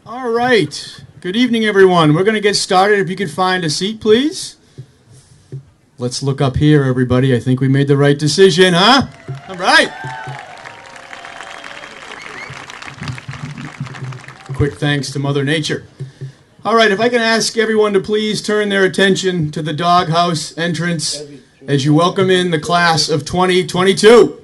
All right. Good evening, everyone. We're going to get started. If you could find a seat, please. Let's look up here, everybody. I think we made the right decision, huh? All right. Quick thanks to Mother Nature. All right, if I can ask everyone to please turn their attention to the doghouse entrance as you welcome in the class of 2022.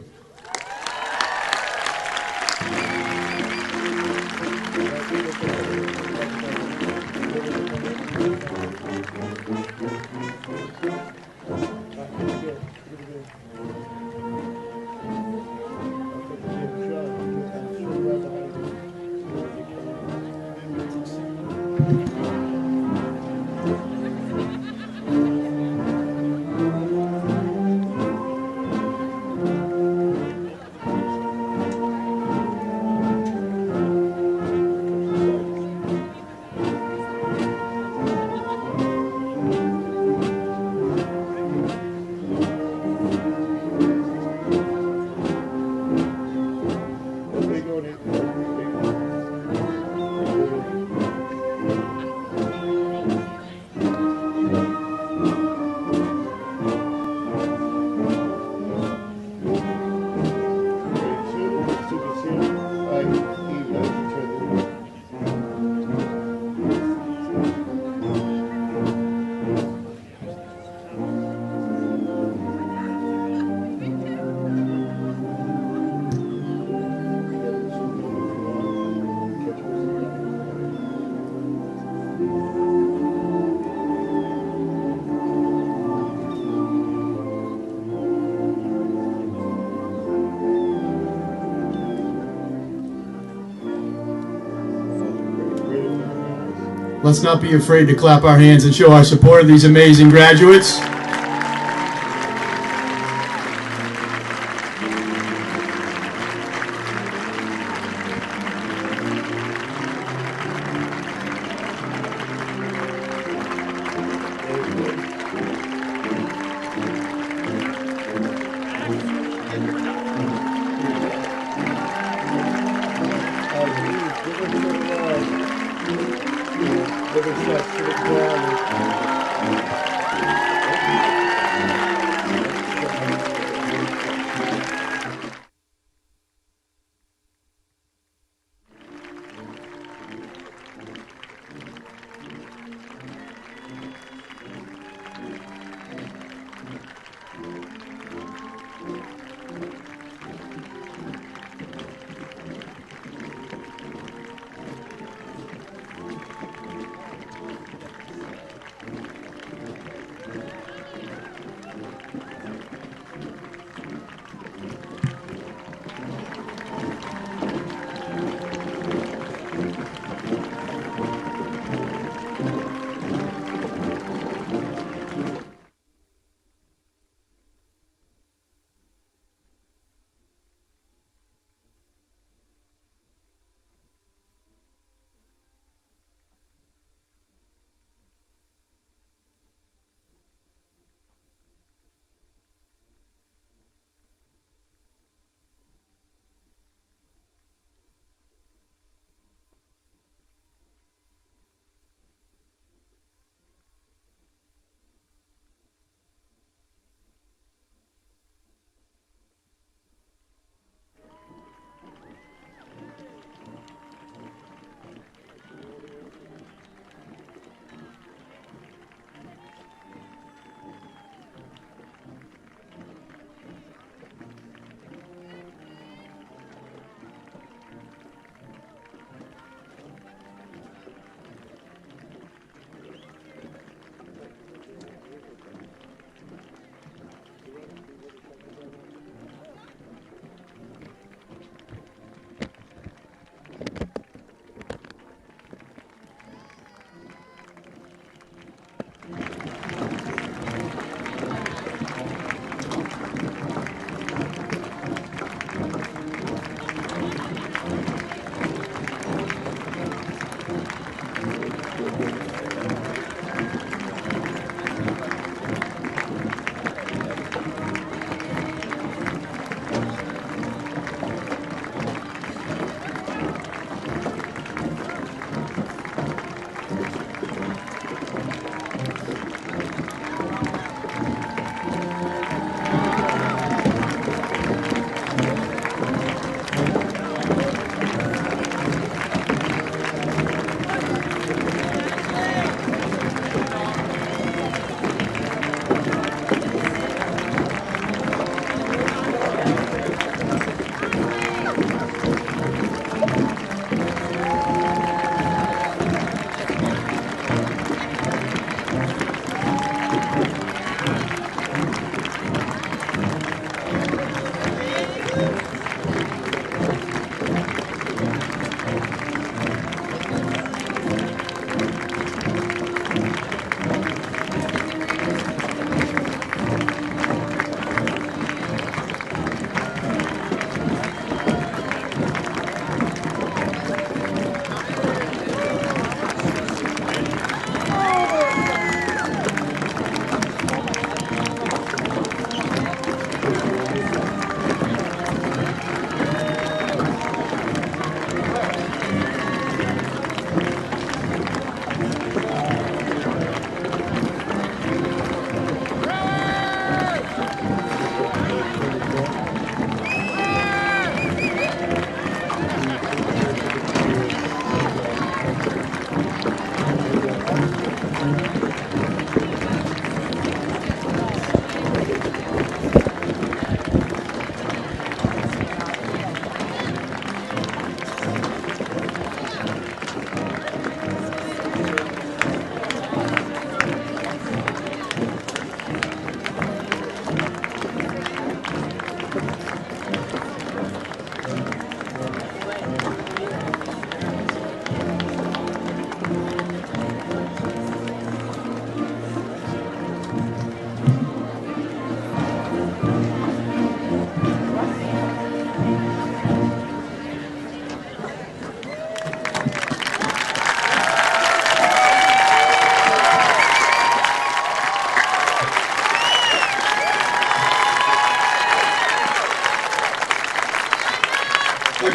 Let's not be afraid to clap our hands and show our support of these amazing graduates.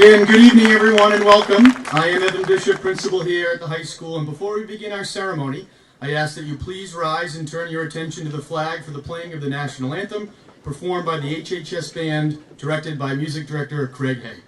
Again, good evening, everyone, and welcome. I am Evan Bishop, principal here at the high school, and before we begin our ceremony, I ask that you please rise and turn your attention to the flag for the playing of the national anthem, performed by the HHS Band, directed by music director Craig Hay.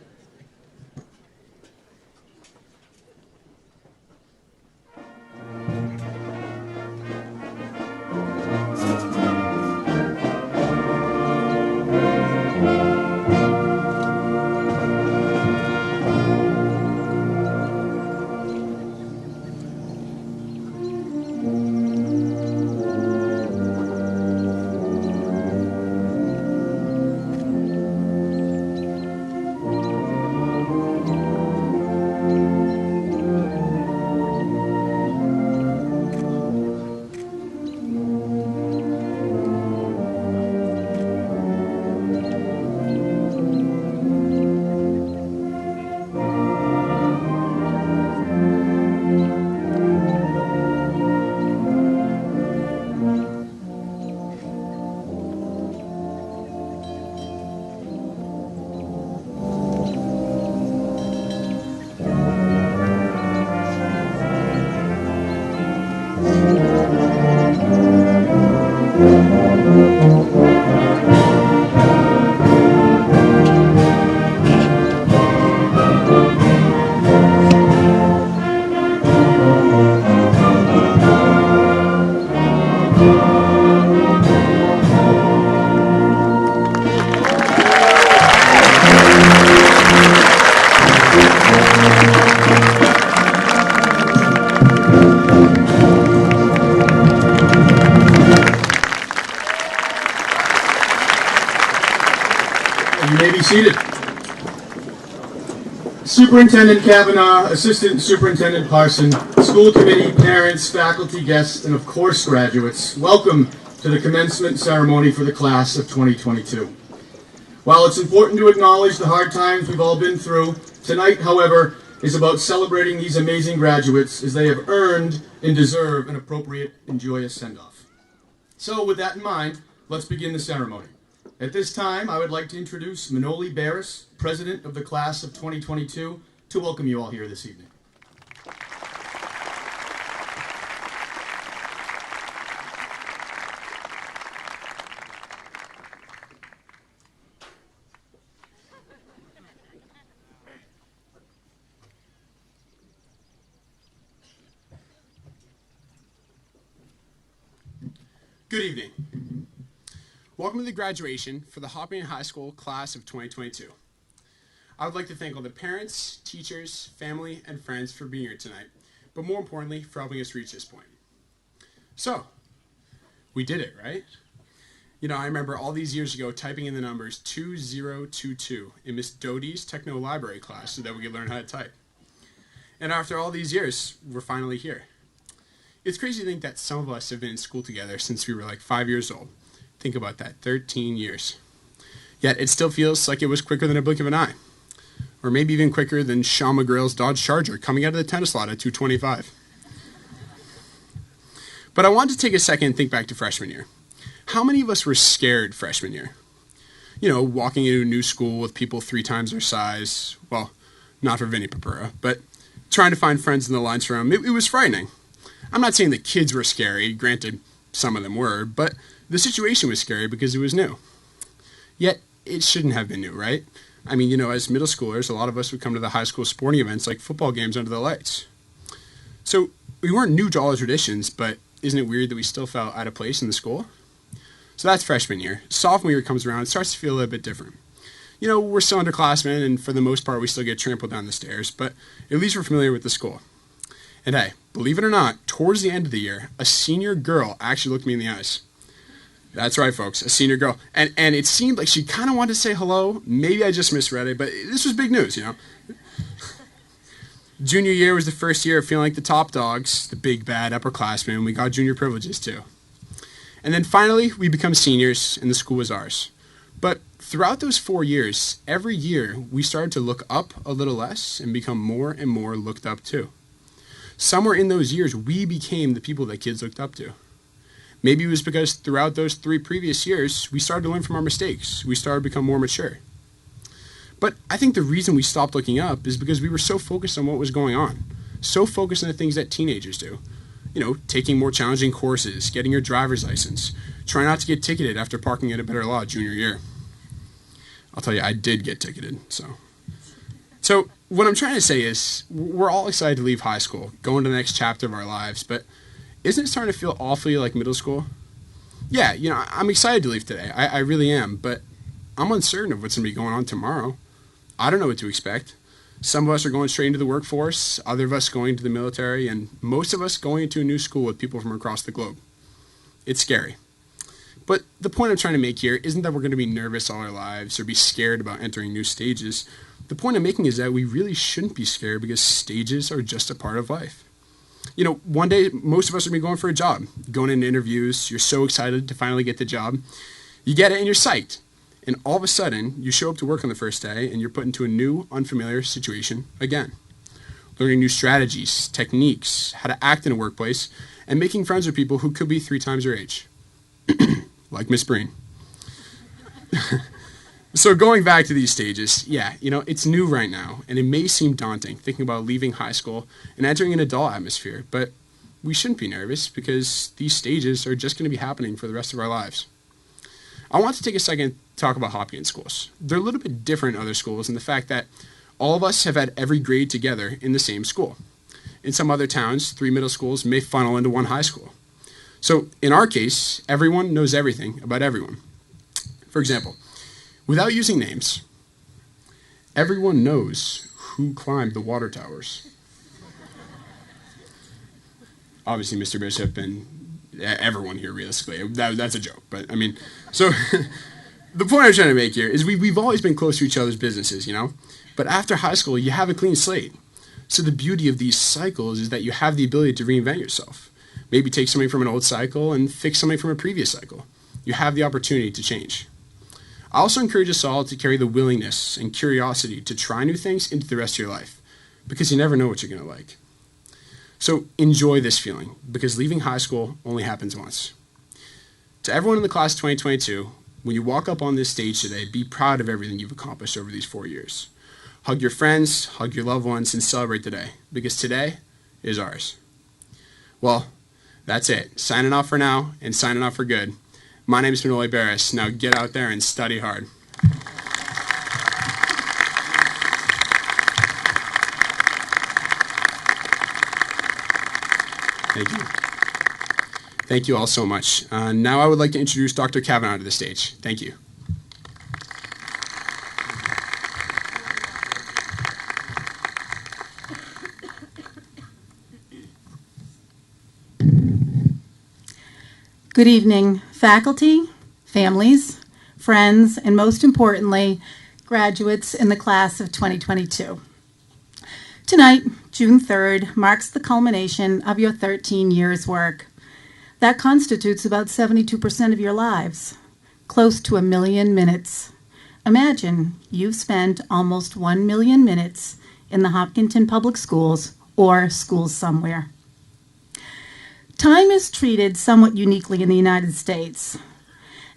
Seated. Superintendent Kavanaugh, Assistant Superintendent Parson, school committee, parents, faculty, guests, and of course graduates, welcome to the commencement ceremony for the class of 2022. While it's important to acknowledge the hard times we've all been through, tonight, however, is about celebrating these amazing graduates as they have earned and deserve an appropriate and joyous send-off. So with that in mind, let's begin the ceremony. At this time, I would like to introduce Manoli Barris, President of the Class of 2022, to welcome you all here this evening. Good evening. Welcome to the graduation for the Hopkins High School Class of 2022. I would like to thank all the parents, teachers, family, and friends for being here tonight, but more importantly, for helping us reach this point. So, we did it, right? You know, I remember all these years ago typing in the numbers 2022 in Miss Doty's Techno Library class so that we could learn how to type. And after all these years, we're finally here. It's crazy to think that some of us have been in school together since we were like 5 years old. Think about that, 13 years. Yet it still feels like it was quicker than a blink of an eye. Or maybe even quicker than Sean McGrail's Dodge Charger coming out of the tennis lot at 225. But I want to take a second and think back to freshman year. How many of us were scared freshman year? You know, walking into a new school with people 3 times our size. Well, not for Vinny Papura, but trying to find friends in the lines for him. It was frightening. I'm not saying the kids were scary, granted some of them were, but the situation was scary because it was new. Yet, it shouldn't have been new, right? I mean, you know, as middle schoolers, a lot of us would come to the high school sporting events like football games under the lights. So, we weren't new to all the traditions, but isn't it weird that we still felt out of place in the school? So that's freshman year. Sophomore year comes around, it starts to feel a little bit different. You know, we're still underclassmen, and for the most part, we still get trampled down the stairs, but at least we're familiar with the school. And hey, believe it or not, towards the end of the year, a senior girl actually looked me in the eyes. That's right, folks, a senior girl. And it seemed like she kind of wanted to say hello. Maybe I just misread it, but this was big news, you know. Junior year was the first year of feeling like the top dogs, the big, bad upperclassmen. We got junior privileges, too. And then finally, we become seniors, and the school was ours. But throughout those 4 years, every year, we started to look up a little less and become more and more looked up to. Somewhere in those years, we became the people that kids looked up to. Maybe it was because throughout those 3 previous years, we started to learn from our mistakes. We started to become more mature. But I think the reason we stopped looking up is because we were so focused on what was going on, so focused on the things that teenagers do. You know, taking more challenging courses, getting your driver's license, trying not to get ticketed after parking at a better law junior year. I'll tell you, I did get ticketed, So what I'm trying to say is we're all excited to leave high school, go into the next chapter of our lives, but isn't it starting to feel awfully like middle school? Yeah, you know, I'm excited to leave today. I really am, but I'm uncertain of what's going to be going on tomorrow. I don't know what to expect. Some of us are going straight into the workforce, other of us going to the military, and most of us going into a new school with people from across the globe. It's scary. But the point I'm trying to make here isn't that we're going to be nervous all our lives or be scared about entering new stages. The point I'm making is that we really shouldn't be scared because stages are just a part of life. You know, one day, most of us are going to be going for a job, going into interviews. You're so excited to finally get the job. You get it and you're psyched. And all of a sudden, you show up to work on the first day and you're put into a new, unfamiliar situation again. Learning new strategies, techniques, how to act in a workplace, and making friends with people who could be 3 times your age. Like Miss Breen. So going back to these stages, yeah, you know, it's new right now, and it may seem daunting thinking about leaving high school and entering an adult atmosphere, but we shouldn't be nervous because these stages are just going to be happening for the rest of our lives. I want to take a second to talk about Hopkins schools. They're a little bit different than other schools in the fact that all of us have had every grade together in the same school. In some other towns, 3 middle schools may funnel into 1 high school. So in our case, everyone knows everything about everyone. For example, without using names, everyone knows who climbed the water towers. Obviously, Mr. Bishop and everyone here, realistically. That's a joke. But, I mean, so the point I'm trying to make here is we've always been close to each other's businesses, you know? But after high school, you have a clean slate. So the beauty of these cycles is that you have the ability to reinvent yourself. Maybe take something from an old cycle and fix something from a previous cycle. You have the opportunity to change. I also encourage us all to carry the willingness and curiosity to try new things into the rest of your life, because you never know what you're going to like. So enjoy this feeling, because leaving high school only happens once. To everyone in the class of 2022, when you walk up on this stage today, be proud of everything you've accomplished over these 4 years. Hug your friends, hug your loved ones, and celebrate today, because today is ours. Well, that's it. Signing off for now, and signing off for good. My name is Manoli Barris. Now get out there and study hard. Thank you. Thank you all so much. Now I would like to introduce Dr. Kavanaugh to the stage. Thank you. Good evening, faculty, families, friends, and most importantly, graduates in the class of 2022. Tonight, June 3rd, marks the culmination of your 13 years' work. That constitutes about 72% of your lives, close to 1 million minutes. Imagine you've spent almost 1 million minutes in the Hopkinton Public Schools or schools somewhere. Time is treated somewhat uniquely in the United States.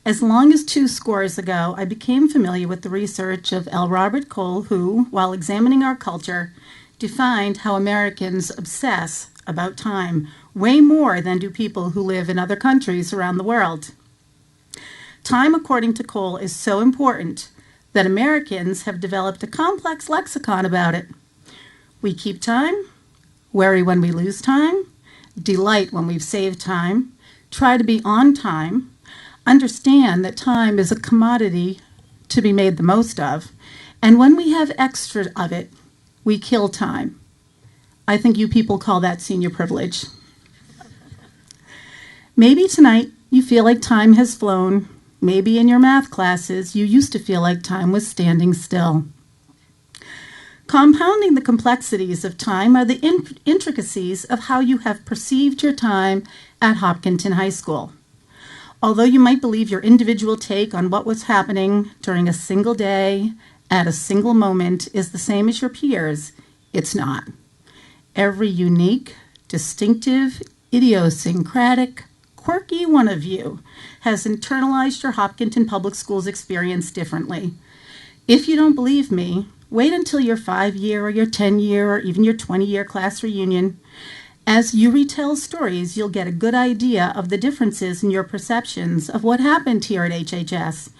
As long as 2 scores ago, I became familiar with the research of L. Robert Cole, who, while examining our culture, defined how Americans obsess about time way more than do people who live in other countries around the world. Time, according to Cole, is so important that Americans have developed a complex lexicon about it. We keep time, worry when we lose time, delight when we've saved time, try to be on time, understand that time is a commodity to be made the most of, and when we have extra of it, we kill time. I think you people call that senior privilege. Maybe tonight you feel like time has flown. Maybe in your math classes you used to feel like time was standing still. Compounding the complexities of time are the intricacies of how you have perceived your time at Hopkinton High School. Although you might believe your individual take on what was happening during a single day at a single moment is the same as your peers, it's not. Every unique, distinctive, idiosyncratic, quirky one of you has internalized your Hopkinton Public Schools experience differently. If you don't believe me, wait until your 5-year or your 10-year or even your 20-year class reunion. As you retell stories, you'll get a good idea of the differences in your perceptions of what happened here at HHS,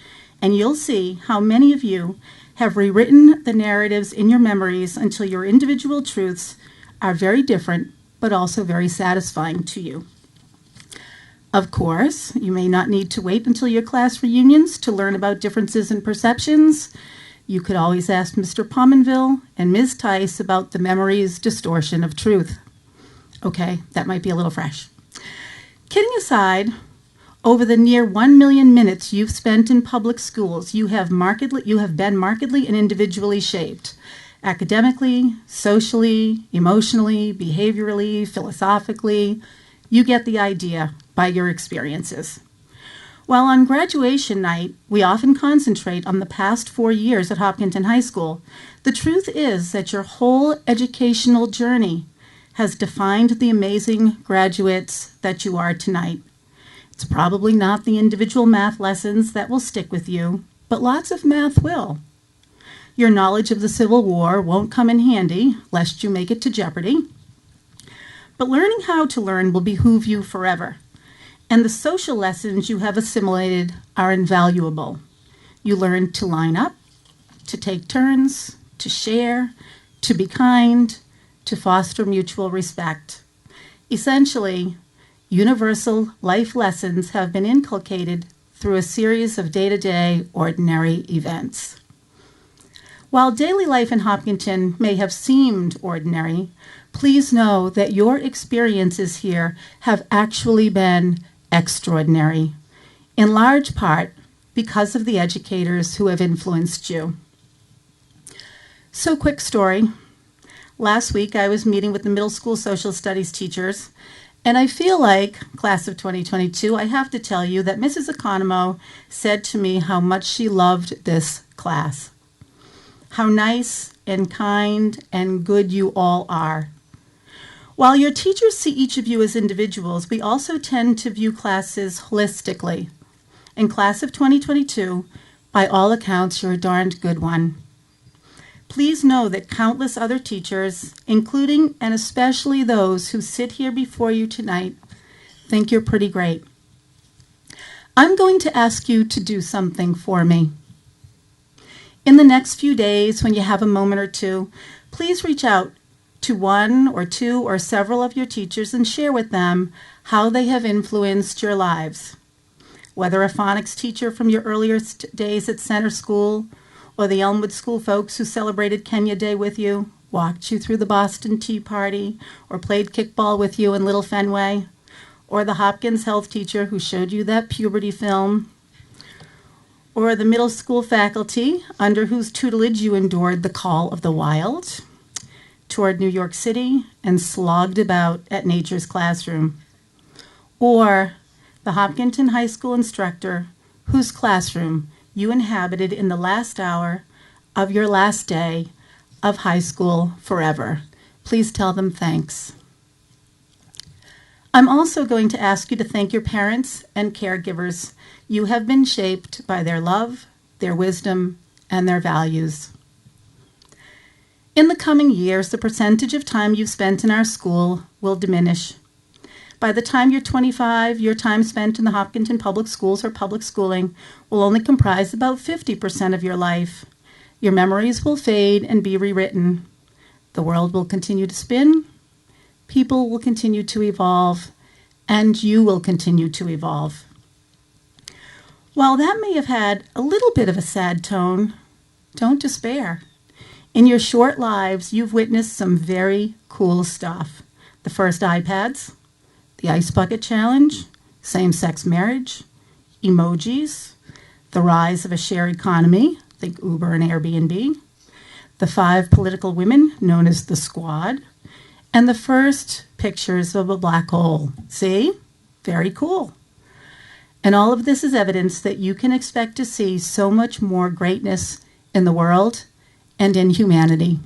and you'll see how many of you have rewritten the narratives in your memories until your individual truths are very different, but also very satisfying to you. Of course, you may not need to wait until your class reunions to learn about differences in perceptions. You could always ask Mr. Pominville and Ms. Tice about the memory's distortion of truth. Okay, that might be a little fresh. Kidding aside, over the near 1 million minutes you've spent in public schools, you have been markedly and individually shaped. Academically, socially, emotionally, behaviorally, philosophically. You get the idea by your experiences. While on graduation night, we often concentrate on the past 4 years at Hopkinton High School, the truth is that your whole educational journey has defined the amazing graduates that you are tonight. It's probably not the individual math lessons that will stick with you, but lots of math will. Your knowledge of the Civil War won't come in handy, lest you make it to Jeopardy. But learning how to learn will behoove you forever. And the social lessons you have assimilated are invaluable. You learn to line up, to take turns, to share, to be kind, to foster mutual respect. Essentially, universal life lessons have been inculcated through a series of day-to-day ordinary events. While daily life in Hopkinton may have seemed ordinary, please know that your experiences here have actually been extraordinary, in large part because of the educators who have influenced you. So, quick story. Last week I was meeting with the middle school social studies teachers, and I feel like, class of 2022, I have to tell you that Mrs. Economo said to me how much she loved this class. How nice and kind and good you all are. While your teachers see each of you as individuals, we also tend to view classes holistically. In class of 2022, by all accounts, you're a darned good one. Please know that countless other teachers, including and especially those who sit here before you tonight, think you're pretty great. I'm going to ask you to do something for me. In the next few days, when you have a moment or two, please reach out to one or two or several of your teachers and share with them how they have influenced your lives. Whether a phonics teacher from your earliest days at Center School, or the Elmwood School folks who celebrated Kenya Day with you, walked you through the Boston Tea Party, or played kickball with you in Little Fenway, or the Hopkins health teacher who showed you that puberty film, or the middle school faculty under whose tutelage you endured the call of the wild, toured New York City, and slogged about at Nature's Classroom. Or the Hopkinton High School instructor whose classroom you inhabited in the last hour of your last day of high school forever. Please tell them thanks. I'm also going to ask you to thank your parents and caregivers. You have been shaped by their love, their wisdom, and their values. In the coming years, the percentage of time you've spent in our school will diminish. By the time you're 25, your time spent in the Hopkinton Public Schools or public schooling will only comprise about 50% of your life. Your memories will fade and be rewritten. The world will continue to spin, people will continue to evolve, and you will continue to evolve. While that may have had a little bit of a sad tone, don't despair. In your short lives, you've witnessed some very cool stuff. The first iPads, the Ice Bucket Challenge, same-sex marriage, emojis, the rise of a shared economy, think Uber and Airbnb, the 5 political women known as the Squad, and the first pictures of a black hole. See? Very cool. And all of this is evidence that you can expect to see so much more greatness in the world and in humanity.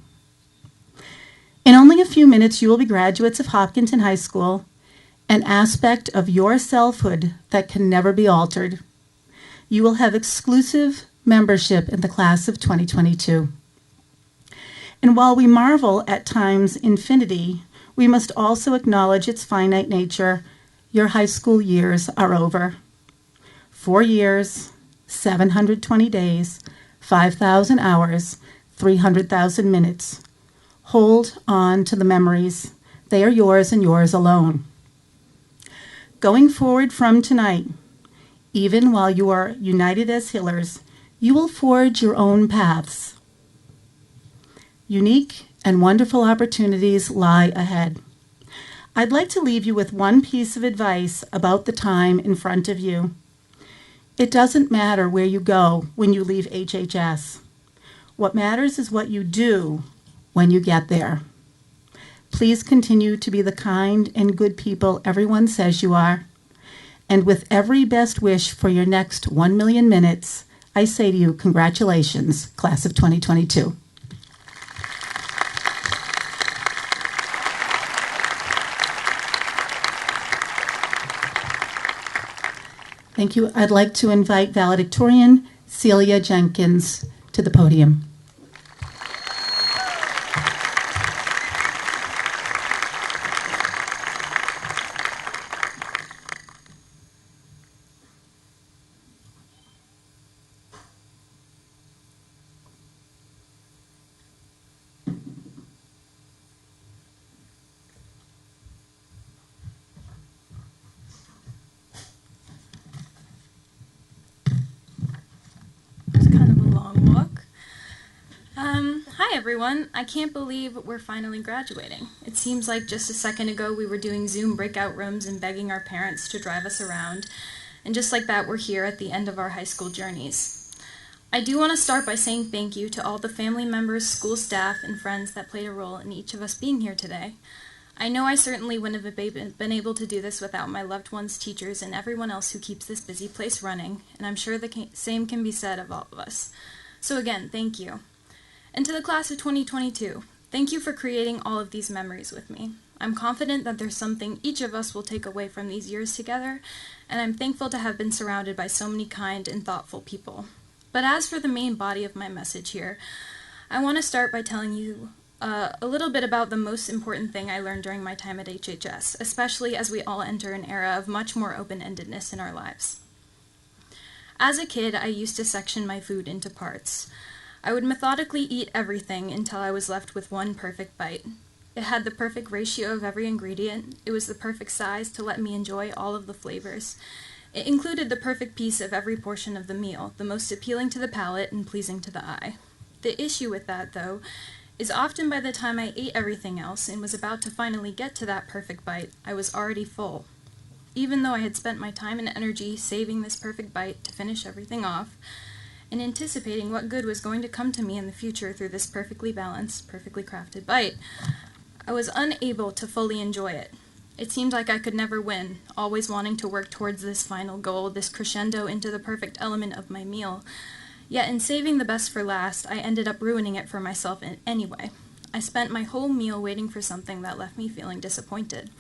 In only a few minutes, you will be graduates of Hopkinton High School, an aspect of your selfhood that can never be altered. You will have exclusive membership in the class of 2022. And while we marvel at time's infinity, we must also acknowledge its finite nature. Your high school years are over. 4 years, 720 days, 5,000 hours, 300,000 minutes. Hold on to the memories. They are yours and yours alone. Going forward from tonight, even while you are united as healers, you will forge your own paths. Unique and wonderful opportunities lie ahead. I'd like to leave you with one piece of advice about the time in front of you. It doesn't matter where you go when you leave HHS. What matters is what you do when you get there. Please continue to be the kind and good people everyone says you are. And with every best wish for your next 1 million minutes, I say to you, congratulations, class of 2022. Thank you. I'd like to invite Valedictorian Celia Jenkins to the podium. Hi everyone, I can't believe we're finally graduating. It seems like just a second ago we were doing Zoom breakout rooms and begging our parents to drive us around, and just like that we're here at the end of our high school journeys. I do want to start by saying thank you to all the family members, school staff, and friends that played a role in each of us being here today. I know I certainly wouldn't have been able to do this without my loved ones, teachers, and everyone else who keeps this busy place running, and I'm sure the same can be said of all of us. So again, thank you. And to the class of 2022, thank you for creating all of these memories with me. I'm confident that there's something each of us will take away from these years together, and I'm thankful to have been surrounded by so many kind and thoughtful people. But as for the main body of my message here, I want to start by telling you a little bit about the most important thing I learned during my time at HHS, especially as we all enter an era of much more open-endedness in our lives. As a kid, I used to section my food into parts. I would methodically eat everything until I was left with one perfect bite. It had the perfect ratio of every ingredient. It was the perfect size to let me enjoy all of the flavors. It included the perfect piece of every portion of the meal, the most appealing to the palate and pleasing to the eye. The issue with that, though, is often by the time I ate everything else and was about to finally get to that perfect bite, I was already full. Even though I had spent my time and energy saving this perfect bite to finish everything off, and anticipating what good was going to come to me in the future through this perfectly balanced, perfectly crafted bite, I was unable to fully enjoy it. It seemed like I could never win, always wanting to work towards this final goal, this crescendo into the perfect element of my meal. Yet in saving the best for last, I ended up ruining it for myself anyway. I spent my whole meal waiting for something that left me feeling disappointed.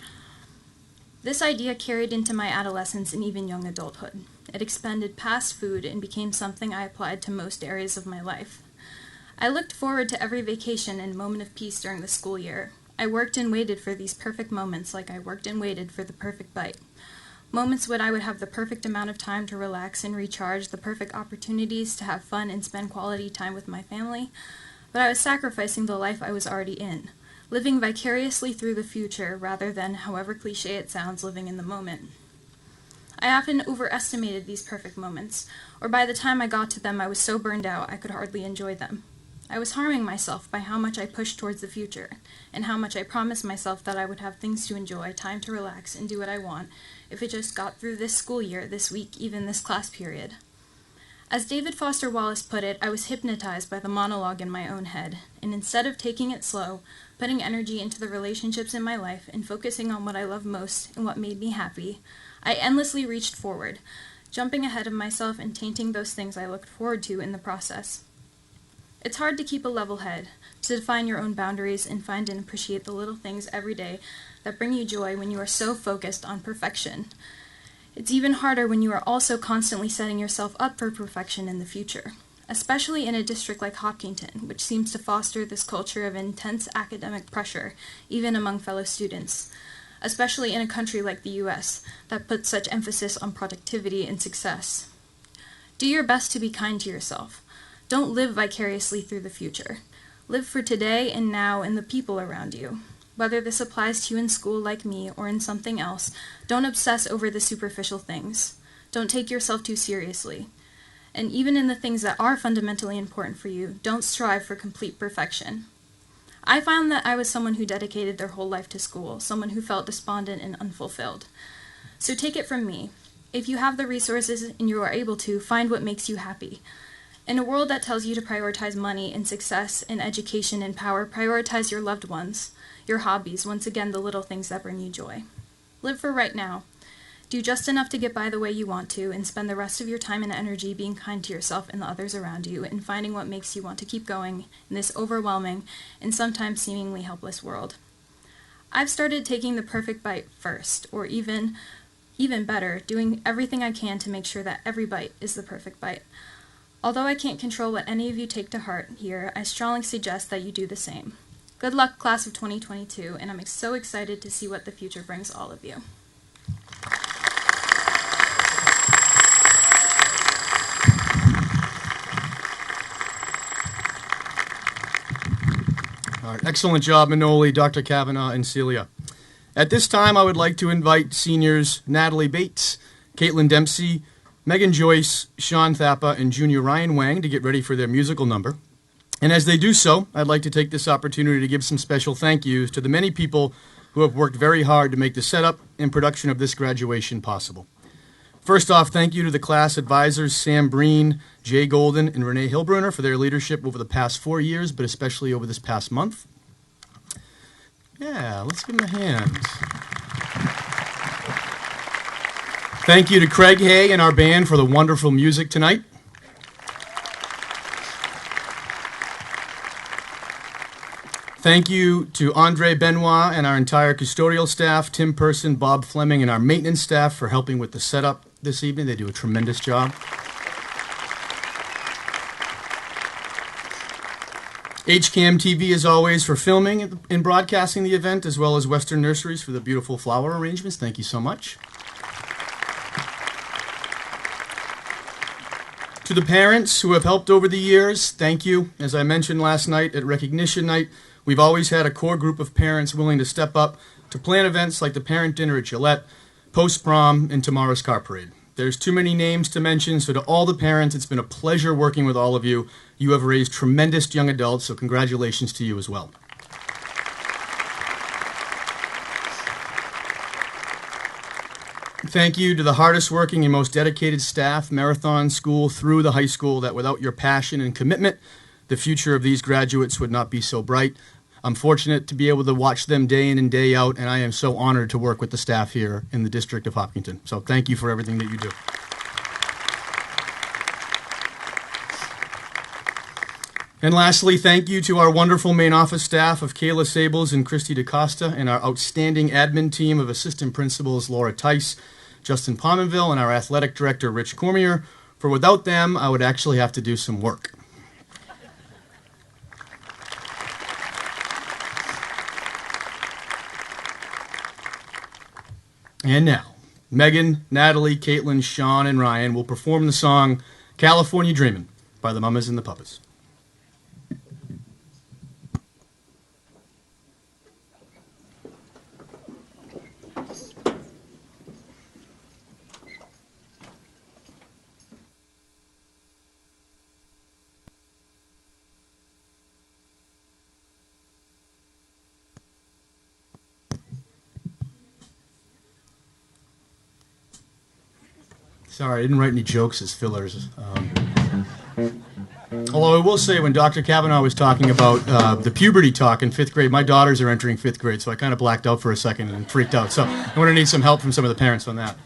This idea carried into my adolescence and even young adulthood. It expanded past food and became something I applied to most areas of my life. I looked forward to every vacation and moment of peace during the school year. I worked and waited for these perfect moments like I worked and waited for the perfect bite. Moments when I would have the perfect amount of time to relax and recharge, the perfect opportunities to have fun and spend quality time with my family, but I was sacrificing the life I was already in, living vicariously through the future rather than, however cliche it sounds, living in the moment. I often overestimated these perfect moments, or by the time I got to them I was so burned out I could hardly enjoy them. I was harming myself by how much I pushed towards the future, and how much I promised myself that I would have things to enjoy, time to relax, and do what I want, if it just got through this school year, this week, even this class period. As David Foster Wallace put it, I was hypnotized by the monologue in my own head, and instead of taking it slow, putting energy into the relationships in my life, and focusing on what I love most and what made me happy, I endlessly reached forward, jumping ahead of myself and tainting those things I looked forward to in the process. It's hard to keep a level head, to define your own boundaries and find and appreciate the little things every day that bring you joy when you are so focused on perfection. It's even harder when you are also constantly setting yourself up for perfection in the future. especially in a district like Hopkinton, which seems to foster this culture of intense academic pressure, even among fellow students, especially in a country like the US that puts such emphasis on productivity and success. Do your best to be kind to yourself. Don't live vicariously through the future. Live for today and now and the people around you. Whether this applies to you in school like me or in something else, don't obsess over the superficial things. Don't take yourself too seriously. And even in the things that are fundamentally important for you, don't strive for complete perfection. I found that I was someone who dedicated their whole life to school, someone who felt despondent and unfulfilled. So take it from me. If you have the resources and you are able to, find what makes you happy. In a world that tells you to prioritize money and success and education and power, prioritize your loved ones, your hobbies, once again, the little things that bring you joy. Live for right now. Do just enough to get by the way you want to, and spend the rest of your time and energy being kind to yourself and the others around you, and finding what makes you want to keep going in this overwhelming and sometimes seemingly helpless world. I've started taking the perfect bite first, or even better, doing everything I can to make sure that every bite is the perfect bite. Although I can't control what any of you take to heart here, I strongly suggest that you do the same. Good luck, class of 2022, and I'm so excited to see what the future brings all of you. All right, excellent job, Manoli, Dr. Kavanaugh, and Celia. At this time, I would like to invite seniors Natalie Bates, Caitlin Dempsey, Megan Joyce, Sean Thappa, and Junior Ryan Wang to get ready for their musical number. And as they do so, I'd like to take this opportunity to give some special thank yous to the many people who have worked very hard to make the setup and production of this graduation possible. First off, thank you to the class advisors Sam Breen, Jay Golden, and Renee Hilbrunner for their leadership over the past 4 years, but especially over this past month. Yeah, let's give them a hand. Thank you to Craig Hay and our band for the wonderful music tonight. Thank you to Andre Benoit and our entire custodial staff, Tim Person, Bob Fleming, and our maintenance staff for helping with the setup this evening. They do a tremendous job. HCAM TV, as always, for filming and broadcasting the event, as well as Western Nurseries for the beautiful flower arrangements. Thank you so much. To the parents who have helped over the years, thank you. As I mentioned last night at Recognition Night, we've always had a core group of parents willing to step up to plan events like the parent dinner at Gillette, post-prom, and tomorrow's car parade. There's too many names to mention, so to all the parents, it's been a pleasure working with all of you. You have raised tremendous young adults, so congratulations to you as well. Thank you to the hardest working and most dedicated staff, Marathon School through the high school, that without your passion and commitment, the future of these graduates would not be so bright. I'm fortunate to be able to watch them day in and day out, and I am so honored to work with the staff here in the District of Hopkinton. So thank you for everything that you do. And lastly, thank you to our wonderful main office staff of Kayla Sables and Christy DaCosta, and our outstanding admin team of assistant principals Laura Tice, Justin Pominville, and our athletic director Rich Cormier. For without them, I would actually have to do some work. And now, Megan, Natalie, Caitlin, Sean, and Ryan will perform the song California Dreamin' by the Mamas and the Papas. Sorry, I didn't write any jokes as fillers. Although I will say, when Dr. Kavanaugh was talking about the puberty talk in 5th grade, my daughters are entering 5th grade, so I kind of blacked out for a second and freaked out. So I'm going to need some help from some of the parents on that.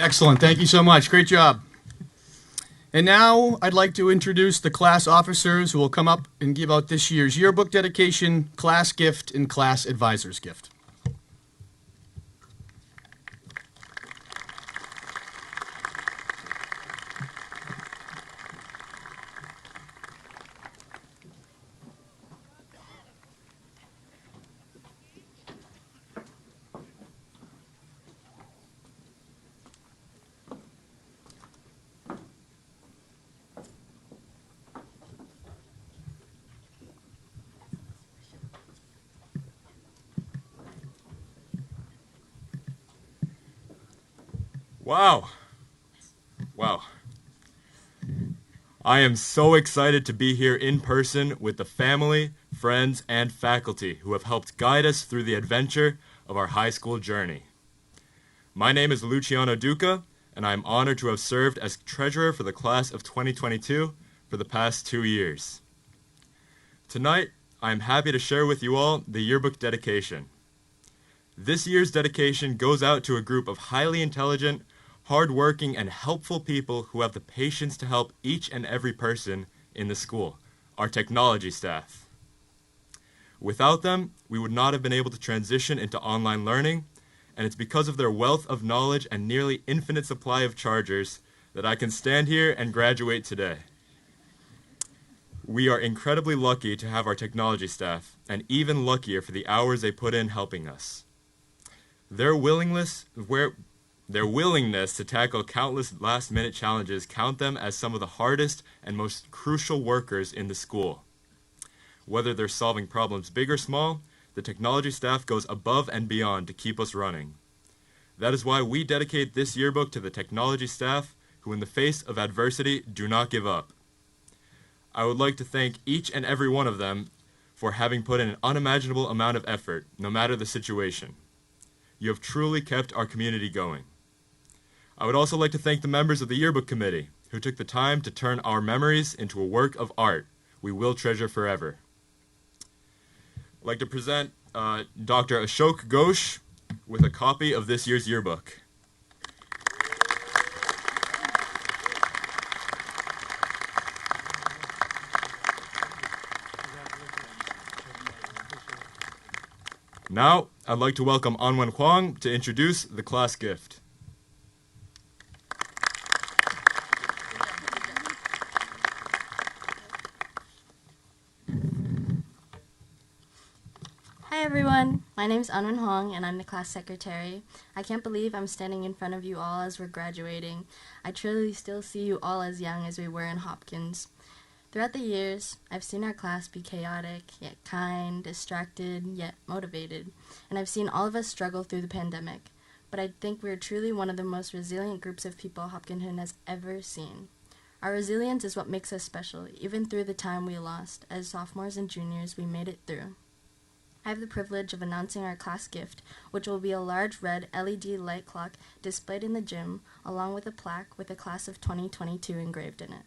Excellent. Thank you so much. Great job. And now I'd like to introduce the class officers who will come up and give out this year's yearbook dedication, class gift, and class advisor's gift. Wow. Wow. I am so excited to be here in person with the family, friends, and faculty who have helped guide us through the adventure of our high school journey. My name is Luciano Duca, and I am honored to have served as treasurer for the class of 2022 for the past 2 years. Tonight, I am happy to share with you all the yearbook dedication. This year's dedication goes out to a group of highly intelligent, hardworking, and helpful people who have the patience to help each and every person in the school, our technology staff. Without them, we would not have been able to transition into online learning, and it's because of their wealth of knowledge and nearly infinite supply of chargers that I can stand here and graduate today. We are incredibly lucky to have our technology staff, and even luckier for the hours they put in helping us. Their willingness to tackle countless last-minute challenges count them as some of the hardest and most crucial workers in the school. Whether they're solving problems big or small, the technology staff goes above and beyond to keep us running. That is why we dedicate this yearbook to the technology staff who, in the face of adversity, do not give up. I would like to thank each and every one of them for having put in an unimaginable amount of effort, no matter the situation. You have truly kept our community going. I would also like to thank the members of the yearbook committee who took the time to turn our memories into a work of art we will treasure forever. I'd like to present Dr. Ashok Ghosh with a copy of this year's yearbook. Now, I'd like to welcome Anwen Huang to introduce the class gift. Hi everyone, my name is Anwen Huang and I'm the class secretary. I can't believe I'm standing in front of you all as we're graduating. I truly still see you all as young as we were in Hopkins. Throughout the years, I've seen our class be chaotic, yet kind, distracted, yet motivated, and I've seen all of us struggle through the pandemic. But I think we're truly one of the most resilient groups of people Hopkinton has ever seen. Our resilience is what makes us special. Even through the time we lost, as sophomores and juniors, we made it through. I have the privilege of announcing our class gift, which will be a large red LED light clock displayed in the gym, along with a plaque with the class of 2022 engraved in it.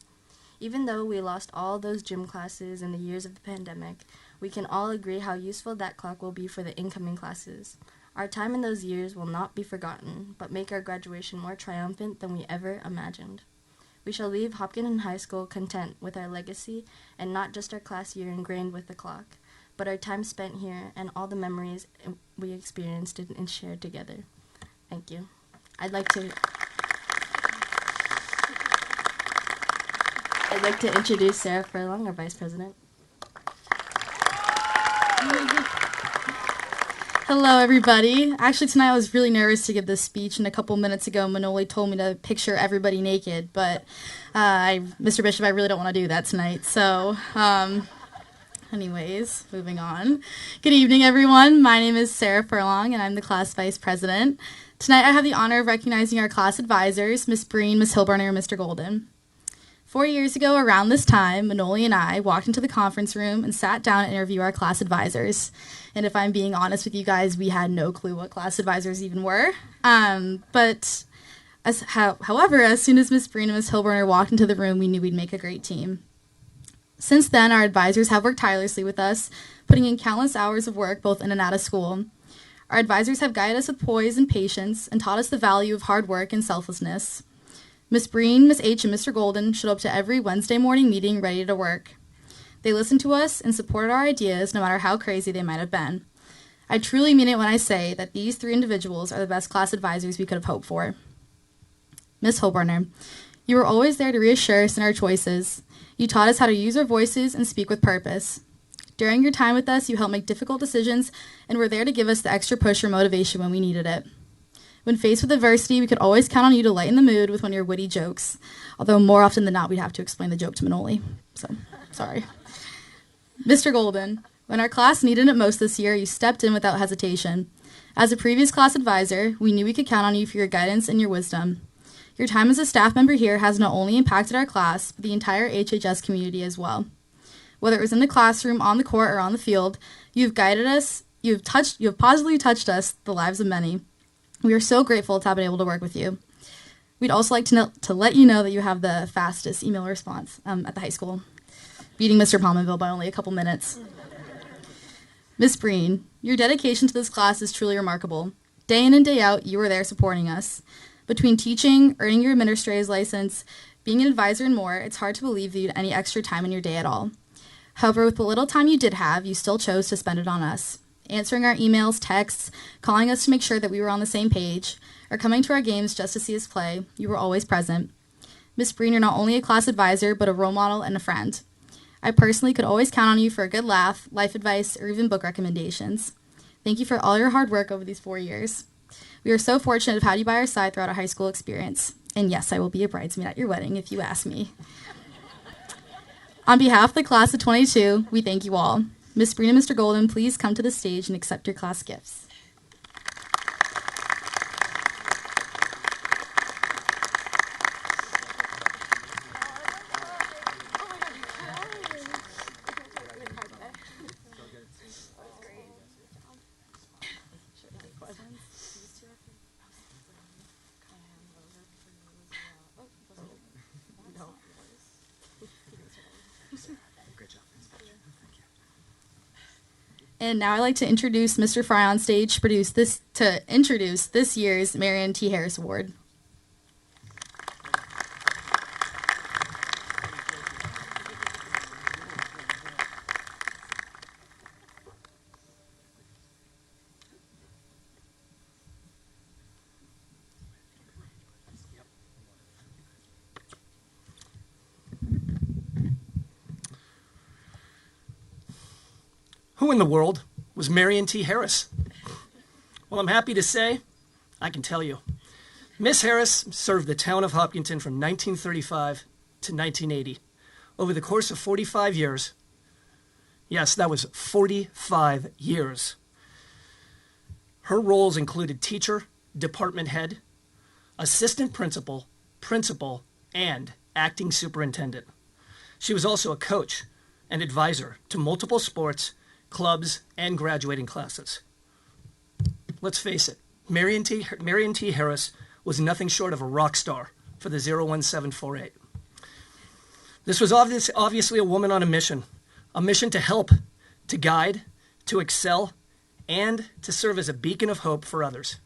Even though we lost all those gym classes in the years of the pandemic, we can all agree how useful that clock will be for the incoming classes. Our time in those years will not be forgotten, but make our graduation more triumphant than we ever imagined. We shall leave Hopkinton High School content with our legacy and not just our class year ingrained with the clock, but our time spent here and all the memories we experienced and shared together. Thank you. I'd like to introduce Sarah Furlong, our Vice President. Hello, everybody. Actually, tonight I was really nervous to give this speech, and a couple minutes ago, Manoli told me to picture everybody naked, but Mr. Bishop, I really don't want to do that tonight. So, anyways, moving on. Good evening, everyone. My name is Sarah Furlong, and I'm the class vice president. Tonight, I have the honor of recognizing our class advisors, Miss Breen, Miss Hilberner, and Mr. Golden. 4 years ago, around this time, Manoli and I walked into the conference room and sat down to interview our class advisors. And if I'm being honest with you guys, we had no clue what class advisors even were. However, as soon as Miss Breen and Miss Hilberner walked into the room, we knew we'd make a great team. Since then, our advisors have worked tirelessly with us, putting in countless hours of work both in and out of school. Our advisors have guided us with poise and patience and taught us the value of hard work and selflessness. Miss Breen, Miss H, and Mr. Golden showed up to every Wednesday morning meeting ready to work. They listened to us and supported our ideas no matter how crazy they might have been. I truly mean it when I say that these 3 individuals are the best class advisors we could have hoped for. Miss Holburner, you were always there to reassure us in our choices. You taught us how to use our voices and speak with purpose. During your time with us, you helped make difficult decisions and were there to give us the extra push or motivation when we needed it. When faced with adversity, we could always count on you to lighten the mood with one of your witty jokes, although more often than not, we'd have to explain the joke to Manoli. So, sorry. Mr. Golden, when our class needed it most this year, you stepped in without hesitation. As a previous class advisor, we knew we could count on you for your guidance and your wisdom. Your time as a staff member here has not only impacted our class, but the entire HHS community as well. Whether it was in the classroom, on the court, or on the field, you've guided us, you have positively touched us, the lives of many. We are so grateful to have been able to work with you. We'd also like to let you know that you have the fastest email response at the high school, beating Mr. Palmenville by only a couple minutes. Miss Breen, your dedication to this class is truly remarkable. Day in and day out, you were there supporting us. Between teaching, earning your administrator's license, being an advisor, and more, it's hard to believe that you had any extra time in your day at all. However, with the little time you did have, you still chose to spend it on us, answering our emails, texts, calling us to make sure that we were on the same page, or coming to our games just to see us play. You were always present. Miss Breen, you're not only a class advisor, but a role model and a friend. I personally could always count on you for a good laugh, life advice, or even book recommendations. Thank you for all your hard work over these 4 years. We are so fortunate to have had you by our side throughout our high school experience. And yes, I will be a bridesmaid at your wedding if you ask me. On behalf of the class of 22, we thank you all. Miss Breen and Mr. Golden, please come to the stage and accept your class gifts. And now I'd like to introduce Mr. Fry on stage to introduce this year's Marion T. Harris Award. Who in the world was Marion T. Harris? Well, I'm happy to say, I can tell you. Miss Harris served the town of Hopkinton from 1935 to 1980. Over the course of 45 years, yes, that was 45 years. Her roles included teacher, department head, assistant principal, principal, and acting superintendent. She was also a coach and advisor to multiple sports, clubs, and graduating classes. Let's face it, Marion T. Harris was nothing short of a rock star for the 01748. This was obviously a woman on a mission to help, to guide, to excel, and to serve as a beacon of hope for others.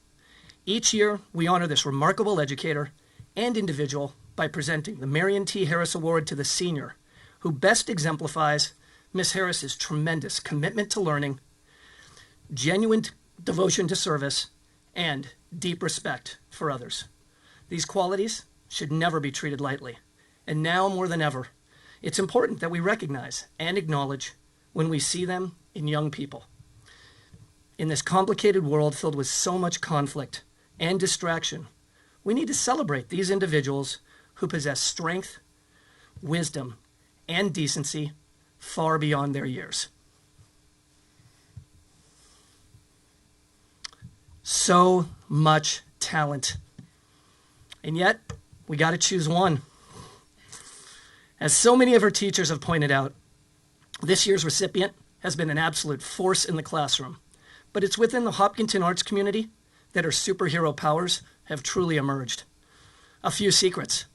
Each year, we honor this remarkable educator and individual by presenting the Marion T. Harris Award to the senior who best exemplifies Miss Harris's tremendous commitment to learning, genuine devotion to service, and deep respect for others. These qualities should never be treated lightly, and now more than ever, it's important that we recognize and acknowledge when we see them in young people. In this complicated world filled with so much conflict and distraction, we need to celebrate these individuals who possess strength, wisdom, and decency far beyond their years. So much talent. And yet, we got to choose one. As so many of our teachers have pointed out, this year's recipient has been an absolute force in the classroom. But it's within the Hopkinton arts community that her superhero powers have truly emerged. A few secrets.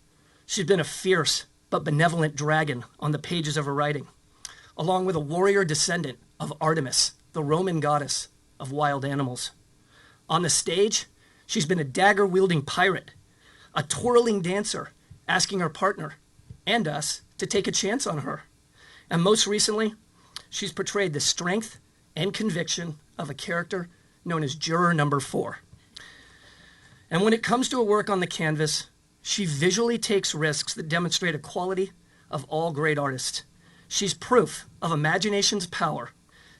She's been a fierce but benevolent dragon on the pages of her writing, along with a warrior descendant of Artemis, the Roman goddess of wild animals. On the stage, she's been a dagger-wielding pirate, a twirling dancer, asking her partner and us to take a chance on her. And most recently, she's portrayed the strength and conviction of a character known as Juror Number 4. And when it comes to her work on the canvas, she visually takes risks that demonstrate a quality of all great artists. She's proof of imagination's power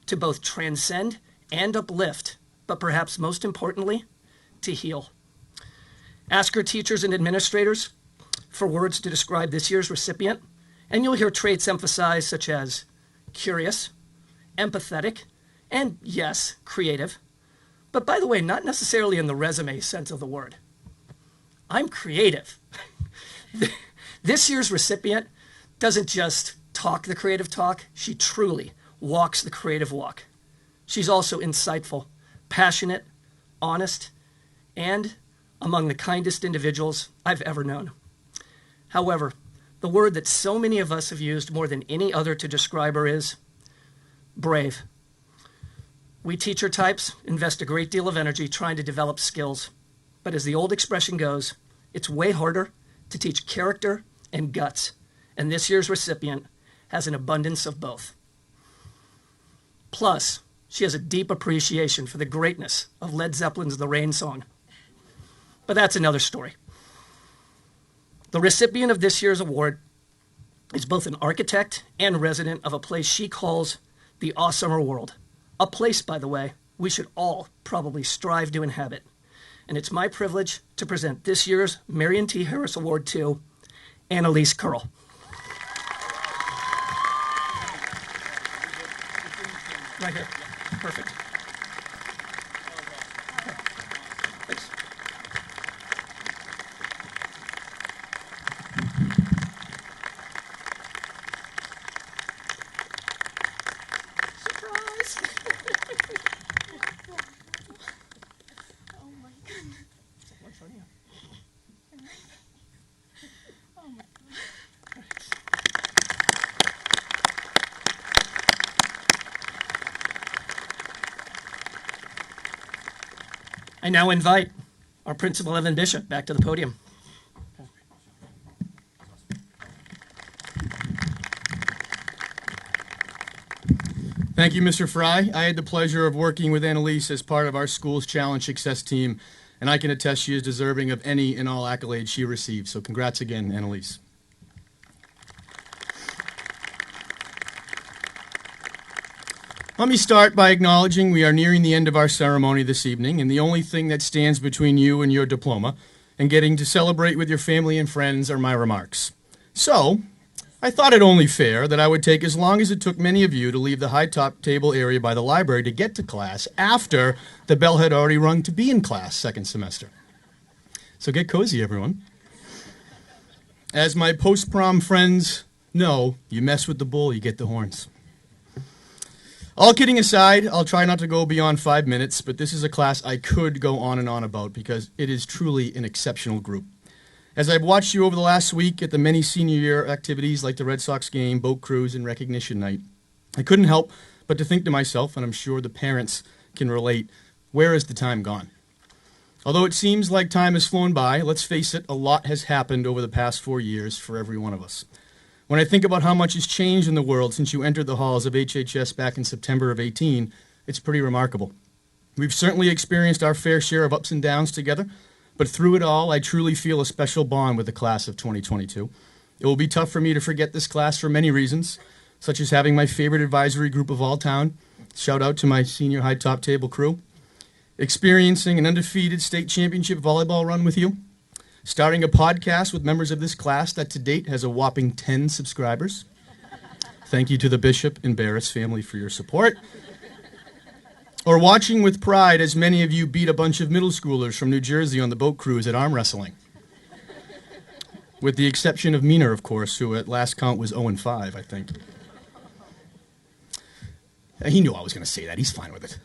to both transcend and uplift, but perhaps most importantly, to heal. Ask her teachers and administrators for words to describe this year's recipient, and you'll hear traits emphasized such as curious, empathetic, and yes, creative. But by the way, not necessarily in the resume sense of the word. I'm creative. This year's recipient doesn't just talk the creative talk, she truly walks the creative walk. She's also insightful, passionate, honest, and among the kindest individuals I've ever known. However, the word that so many of us have used more than any other to describe her is brave. We teacher types invest a great deal of energy trying to develop skills, but as the old expression goes, it's way harder to teach character and guts, and this year's recipient has an abundance of both. Plus, she has a deep appreciation for the greatness of Led Zeppelin's The Rain Song. But that's another story. The recipient of this year's award is both an architect and resident of a place she calls the Awesomer World. A place, by the way, we should all probably strive to inhabit. And it's my privilege to present this year's Marion T. Harris Award to Annalise Curl. Right here. Perfect. Thanks. Surprise! Oh my goodness. One for you. Oh my goodness. I now invite our Principal Evan Bishop back to the podium. Thank you, Mr. Fry. I had the pleasure of working with Annalise as part of our school's Challenge Success team, and I can attest she is deserving of any and all accolades she received. So congrats again, Annalise. Let me start by acknowledging we are nearing the end of our ceremony this evening, and the only thing that stands between you and your diploma and getting to celebrate with your family and friends are my remarks. So, I thought it only fair that I would take as long as it took many of you to leave the high-top table area by the library to get to class after the bell had already rung to be in class second semester. So get cozy, everyone. As my post-prom friends know, you mess with the bull, you get the horns. All kidding aside, I'll try not to go beyond 5 minutes, but this is a class I could go on and on about because it is truly an exceptional group. As I've watched you over the last week at the many senior year activities like the Red Sox game, boat cruise, and recognition night, I couldn't help but to think to myself, and I'm sure the parents can relate, where has the time gone? Although it seems like time has flown by, let's face it, a lot has happened over the past 4 years for every one of us. When I think about how much has changed in the world since you entered the halls of HHS back in September of 18, it's pretty remarkable. We've certainly experienced our fair share of ups and downs together, but through it all, I truly feel a special bond with the class of 2022. It will be tough for me to forget this class for many reasons, such as having my favorite advisory group of all town, shout out to my senior high top table crew, experiencing an undefeated state championship volleyball run with you, starting a podcast with members of this class that to date has a whopping 10 subscribers. Thank you to the Bishop and Barris family for your support. Or watching with pride as many of you beat a bunch of middle schoolers from New Jersey on the boat cruise at arm wrestling. With the exception of Meaner, of course, who at last count was 0-5, I think. He knew I was going to say that. He's fine with it.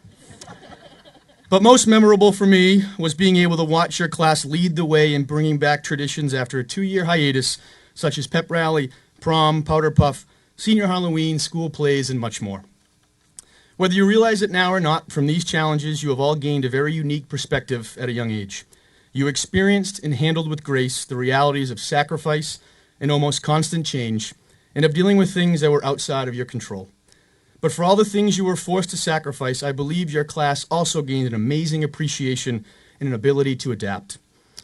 But most memorable for me was being able to watch your class lead the way in bringing back traditions after a 2-year hiatus, such as pep rally, prom, powder puff, senior Halloween, school plays, and much more. Whether you realize it now or not, from these challenges, you have all gained a very unique perspective at a young age. You experienced and handled with grace the realities of sacrifice and almost constant change, and of dealing with things that were outside of your control. But for all the things you were forced to sacrifice, I believe your class also gained an amazing appreciation and an ability to adapt.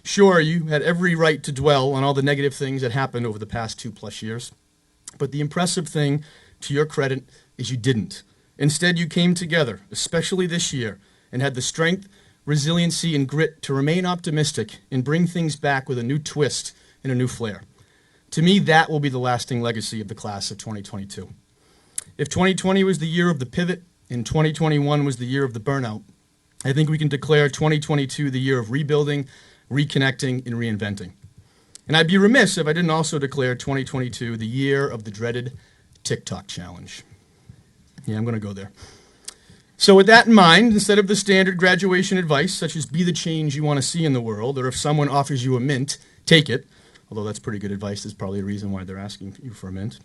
Sure, you had every right to dwell on all the negative things that happened over the past 2+ years, but the impressive thing, to your credit, is you didn't. Instead, you came together, especially this year, and had the strength, resiliency, and grit to remain optimistic and bring things back with a new twist and a new flair. To me, that will be the lasting legacy of the class of 2022. If 2020 was the year of the pivot and 2021 was the year of the burnout, I think we can declare 2022 the year of rebuilding, reconnecting, and reinventing. And I'd be remiss if I didn't also declare 2022 the year of the dreaded TikTok challenge. Yeah, I'm going to go there. So with that in mind, instead of the standard graduation advice, such as be the change you want to see in the world, or if someone offers you a mint, take it, although that's pretty good advice, there's probably a reason why they're asking you for a mint.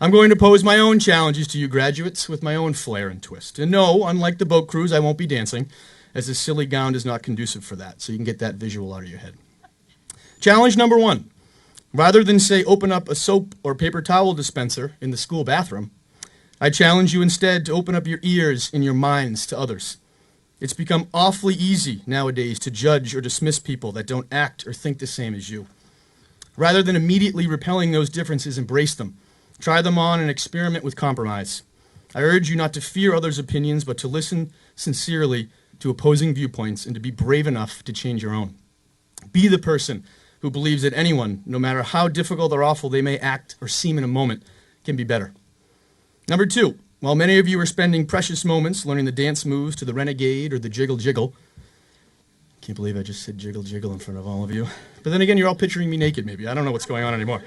I'm going to pose my own challenges to you graduates with my own flair and twist. And no, unlike the boat cruise, I won't be dancing, as this silly gown is not conducive for that, so you can get that visual out of your head. Challenge number 1. Rather than say open up a soap or paper towel dispenser in the school bathroom, I challenge you instead to open up your ears and your minds to others. It's become awfully easy nowadays to judge or dismiss people that don't act or think the same as you. Rather than immediately repelling those differences, embrace them. Try them on and experiment with compromise. I urge you not to fear others' opinions, but to listen sincerely to opposing viewpoints and to be brave enough to change your own. Be the person who believes that anyone, no matter how difficult or awful they may act or seem in a moment, can be better. Number 2, while many of you are spending precious moments learning the dance moves to the Renegade or the Jiggle Jiggle, can't believe I just said Jiggle Jiggle in front of all of you. But then again, you're all picturing me naked maybe. I don't know what's going on anymore.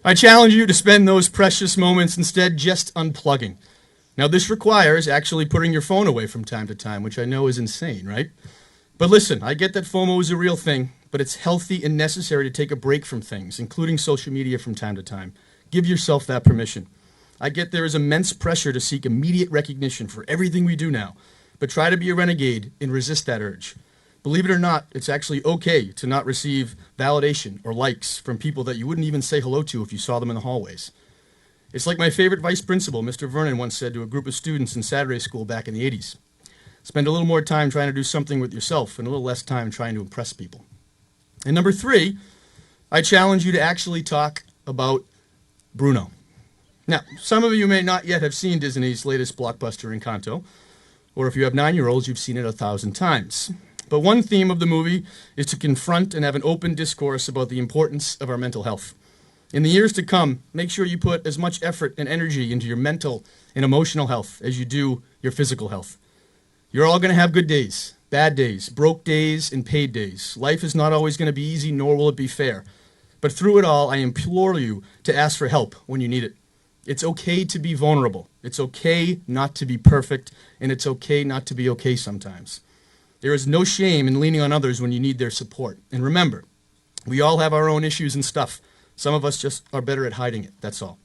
I challenge you to spend those precious moments instead just unplugging. Now, this requires actually putting your phone away from time to time, which I know is insane, right? But listen, I get that FOMO is a real thing, but it's healthy and necessary to take a break from things, including social media from time to time. Give yourself that permission. I get there is immense pressure to seek immediate recognition for everything we do now, but try to be a renegade and resist that urge. Believe it or not, it's actually okay to not receive validation or likes from people that you wouldn't even say hello to if you saw them in the hallways. It's like my favorite vice principal, Mr. Vernon, once said to a group of students in Saturday school back in the 80s. Spend a little more time trying to do something with yourself and a little less time trying to impress people. And number 3, I challenge you to actually talk about Bruno. Now, some of you may not yet have seen Disney's latest blockbuster, Encanto, or if you have 9-year-olds, you've seen it 1,000 times. But one theme of the movie is to confront and have an open discourse about the importance of our mental health. In the years to come, make sure you put as much effort and energy into your mental and emotional health as you do your physical health. You're all going to have good days, bad days, broke days, and paid days. Life is not always going to be easy, nor will it be fair. But through it all, I implore you to ask for help when you need it. It's okay to be vulnerable. It's okay not to be perfect, and it's okay not to be okay sometimes. There is no shame in leaning on others when you need their support. And remember, we all have our own issues and stuff. Some of us just are better at hiding it, that's all.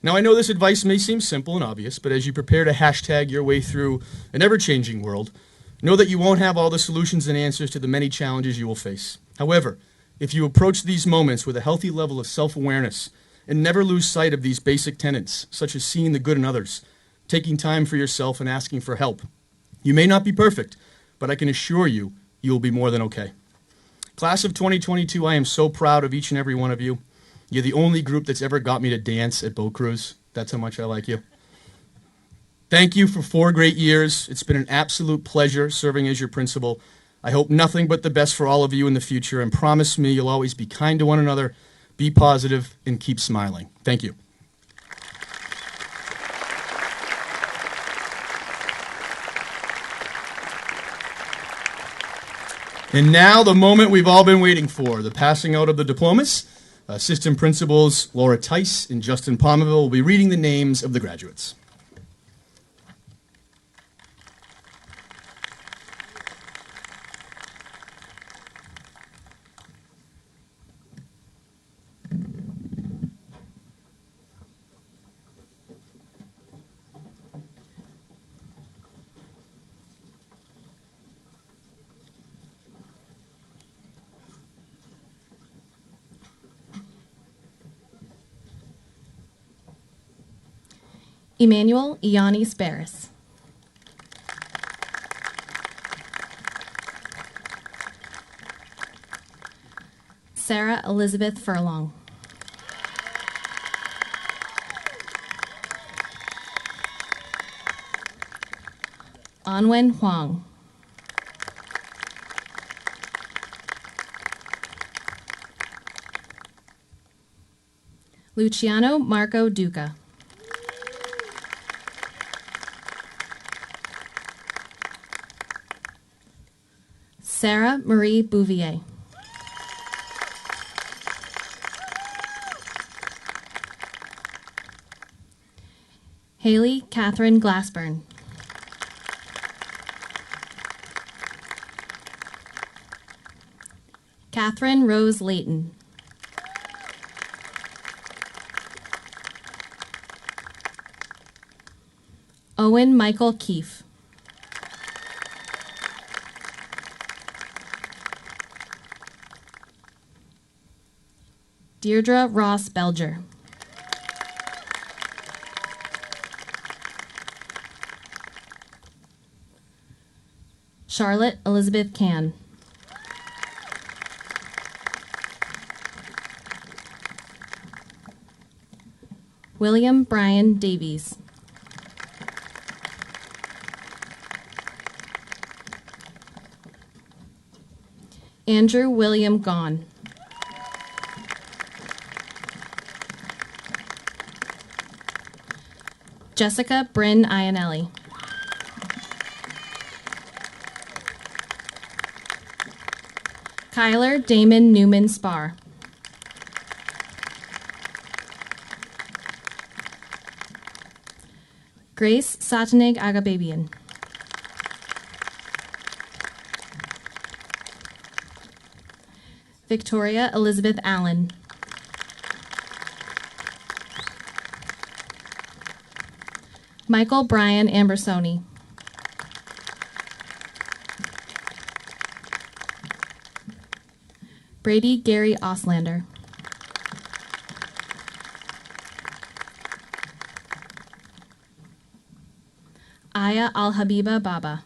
Now, I know this advice may seem simple and obvious, but as you prepare to hashtag your way through an ever-changing world, know that you won't have all the solutions and answers to the many challenges you will face. However, if you approach these moments with a healthy level of self-awareness and never lose sight of these basic tenets, such as seeing the good in others, taking time for yourself, and asking for help, you may not be perfect, but I can assure you, you will be more than okay. Class of 2022, I am so proud of each and every one of you. You're the only group that's ever got me to dance at boat cruise. That's how much I like you. Thank you for 4 great years. It's been an absolute pleasure serving as your principal. I hope nothing but the best for all of you in the future, and promise me you'll always be kind to one another, be positive, and keep smiling. Thank you. And now the moment we've all been waiting for, the passing out of the diplomas. Assistant Principals Laura Tice and Justin Palmerville will be reading the names of the graduates. Emmanuel Ioannis Barris. Sarah Elizabeth Furlong. Anwen Huang. Luciano Marco Duca. Sarah Marie Bouvier. Haley Catherine Glassburn. Catherine Rose Layton. Owen Michael Keefe. Deirdre Ross Belger. Charlotte Elizabeth Can. William Brian Davies. Andrew William Gaughan. Jessica Bryn Iannelli. Kyler Damon Newman Spar. Grace Satanig Agababian. Victoria Elizabeth Allen. Michael Brian Ambersoni. Brady Gary Oslander. Aya Al-Habiba Baba.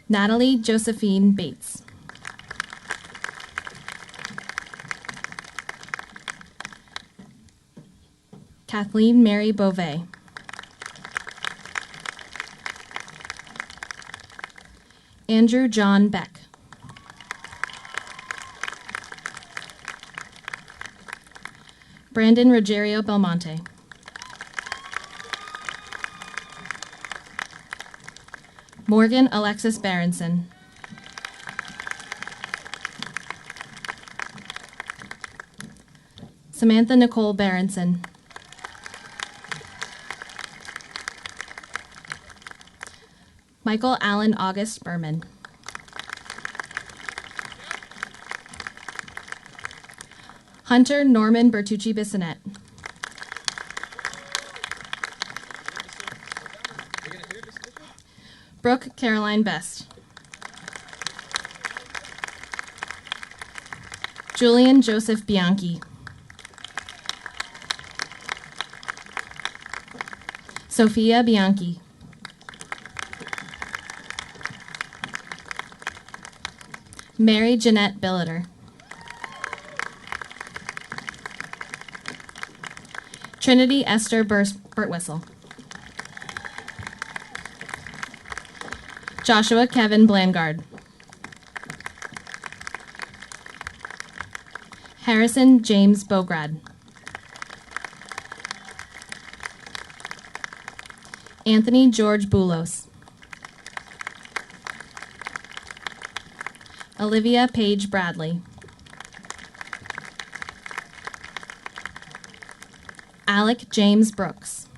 Natalie Josephine Bates. Kathleen Mary Beauvais. Andrew John Beck. Brandon Rogerio Belmonte. Morgan Alexis Berenson. Samantha Nicole Berenson. Michael Allen August Berman. Hunter Norman Bertucci Bissonette. Brooke Caroline Best. Julian Joseph Bianchi. Sophia Bianchi. Mary Jeanette Billiter. Trinity Esther Burtwhistle. Joshua Kevin Blangard. Harrison James Bograd. Anthony George Boulos. Olivia Paige Bradley. Alec James Brooks.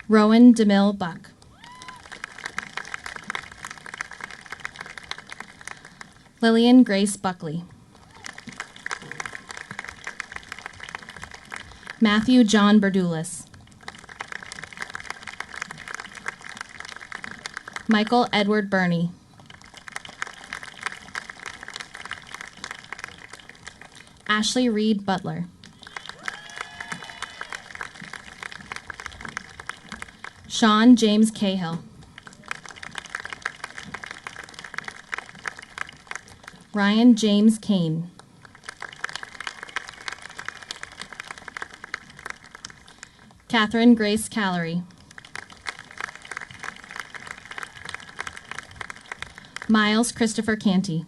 Rowan DeMille Buck. Lillian Grace Buckley. Matthew John Berdulis. Michael Edward Burney. Ashley Reed Butler. Sean James Cahill. Ryan James Kane. Catherine Grace Callery. Miles Christopher Canty.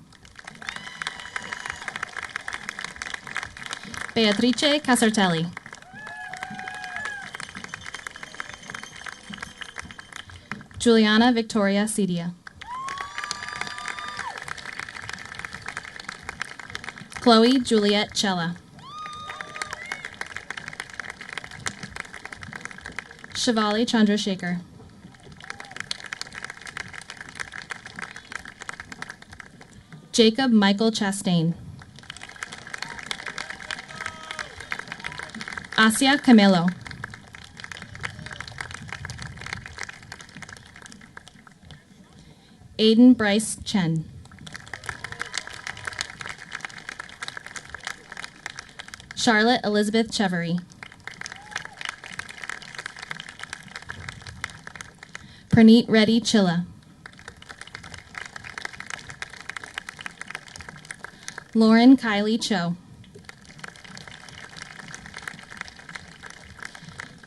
Beatrice Casartelli. Juliana Victoria Cedia. Chloe Juliet Chella. Shivali Chandrasekhar. Jacob Michael Chastain. Asia Camelo. Aiden Bryce Chen. Charlotte Elizabeth Chevery. Praneet Reddy Chilla. Lauren Kylie Cho.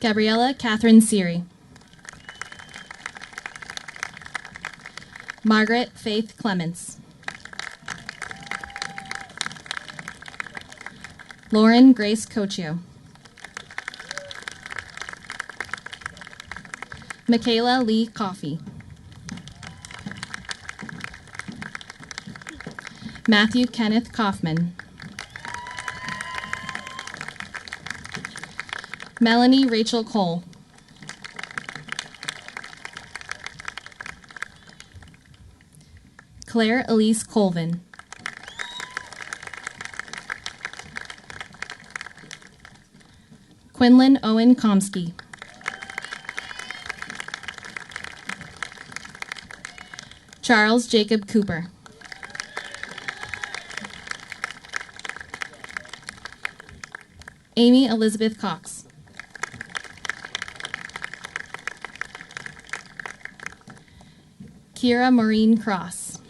Gabriella Catherine Seary. Margaret Faith Clements. Lauren Grace Cochio. Michaela Lee Coffey. Matthew Kenneth Kaufman. Melanie Rachel Cole. Claire Elise Colvin. Quinlan Owen Komsky. Charles Jacob Cooper. Amy Elizabeth Cox. Kira Maureen Cross.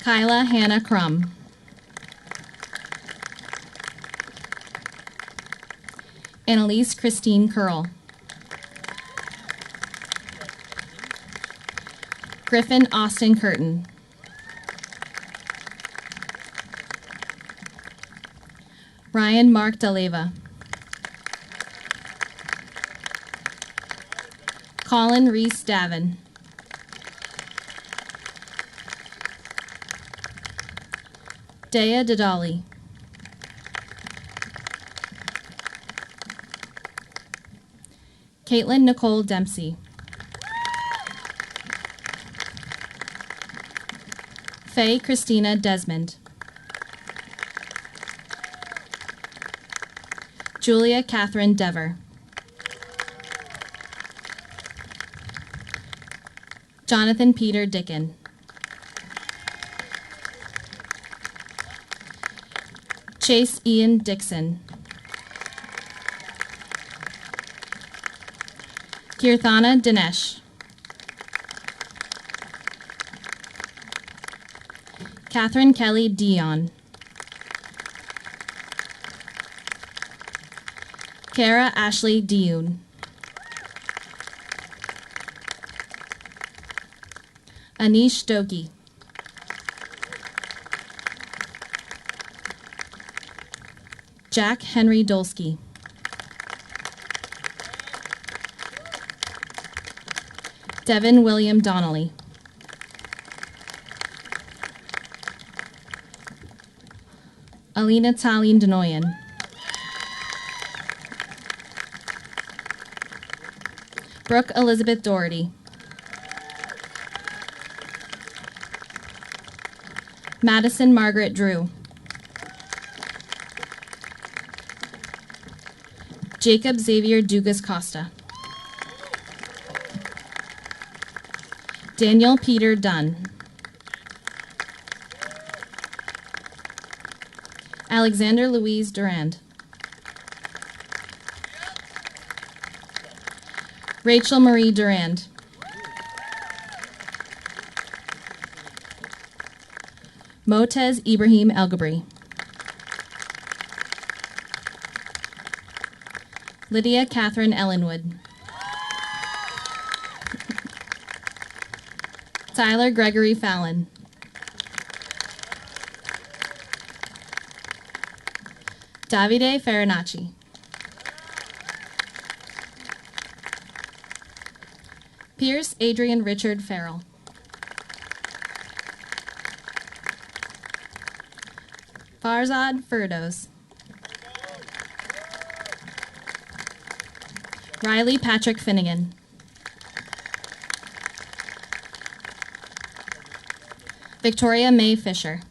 Kyla Hannah Crum. Annalise Christine Curl. Griffin Austin Curtin. Ryan Mark DeLeva. Colin Reese Davin. Dea Dadali. Caitlin Nicole Dempsey. Faye Christina Desmond. Julia Catherine Dever. Jonathan Peter Dickin. Chase Ian Dixon. Kirthana Dinesh. Catherine Kelly Dion. Kara Ashley Dioun. Anish Doki. Jack Henry Dolsky. Devin William Donnelly. Alina Tallene Denoyan. Brooke Elizabeth Doherty. Madison Margaret Drew. Jacob Xavier Dugas Costa. Daniel Peter Dunn. Alexander Louise Durand. Rachel Marie Durand. Motez Ibrahim Elgabri. Lydia Catherine Ellenwood. Tyler Gregory Fallon. Davide Farinacci. Pierce Adrian Richard Farrell. Farzad Furdos. Riley Patrick Finnegan. Victoria May Fisher.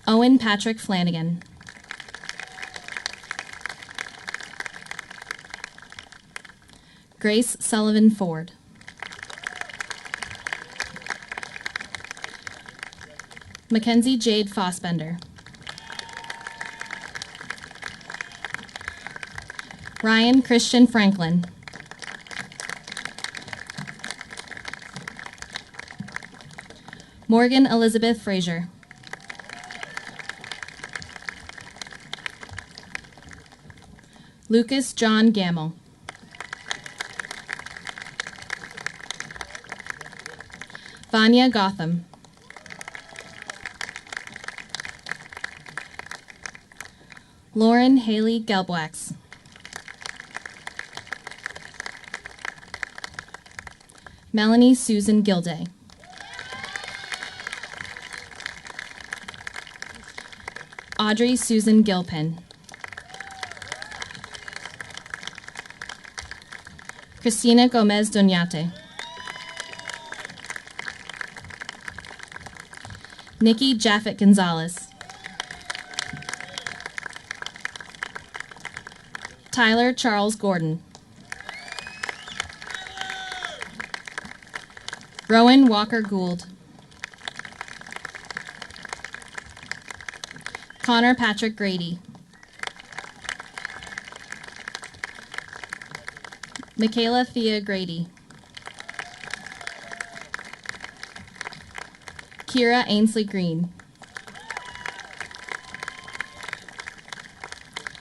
Owen Patrick Flanagan. Grace Sullivan Ford. Mackenzie Jade Fossbender. Ryan Christian Franklin. Morgan Elizabeth Frazier. Lucas John Gamble. Vanya Gotham. Lauren Haley Gelbwax. Melanie Susan Gilday. Audrey Susan Gilpin. Christina Gomez Doñate. Nikki Jaffet Gonzalez. Tyler Charles Gordon. Rowan Walker Gould. Connor Patrick Grady. Michaela Thea Grady. Kira Ainsley Green.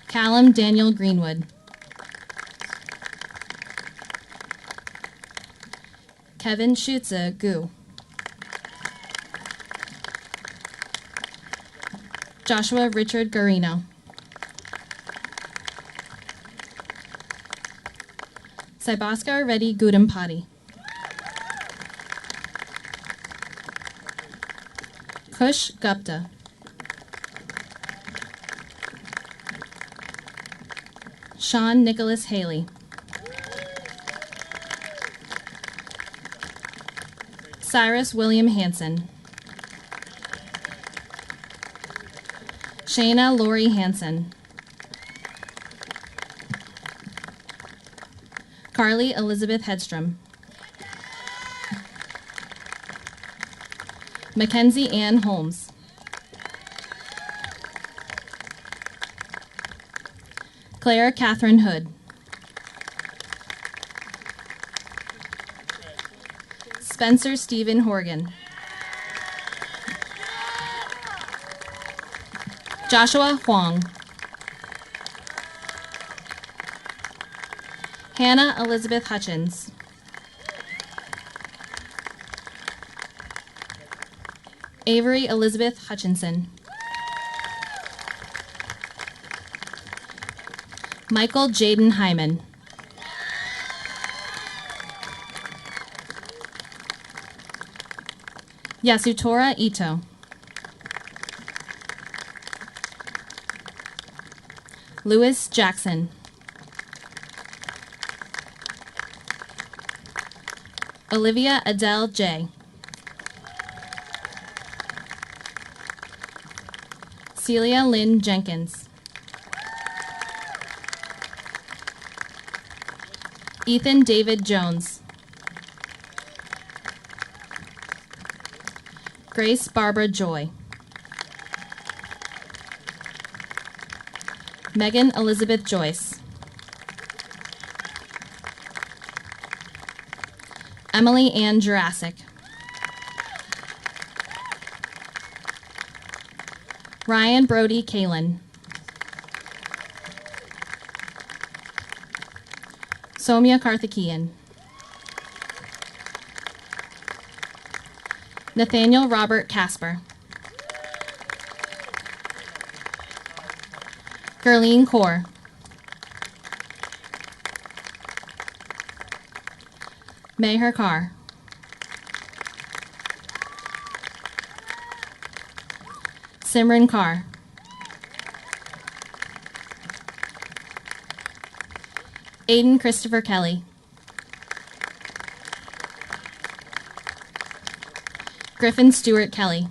Callum Daniel Greenwood. Kevin Schutze Gu. Joshua Richard Garino. Saibaskar Reddy Gudampati. Kush Gupta. Sean Nicholas Haley. Cyrus William Hansen. Shayna Lori Hansen. Carly Elizabeth Hedstrom. Mackenzie Ann Holmes. Claire Catherine Hood. Spencer Stephen Horgan. Joshua Huang. Hannah Elizabeth Hutchins. Avery Elizabeth Hutchinson. Michael Jaden Hyman. Yasutora Ito. Lewis Jackson. Olivia Adele J. Celia Lynn Jenkins. Ethan David Jones. Grace Barbara Joy. Megan Elizabeth Joyce. Emily Ann Jurassic. Ryan Brody Kalin. Somya Karthikeyan. Nathaniel Robert Casper. Gerlene Kaur. Meher Carr. Simran Carr. Aiden Christopher Kelly. Griffin Stewart Kelly.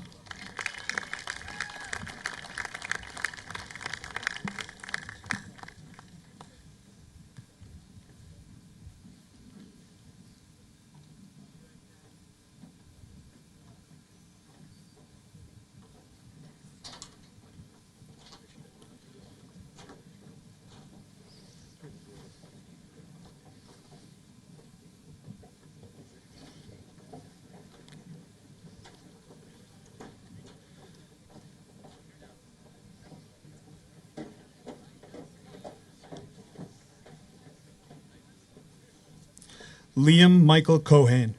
Liam Michael Cohen.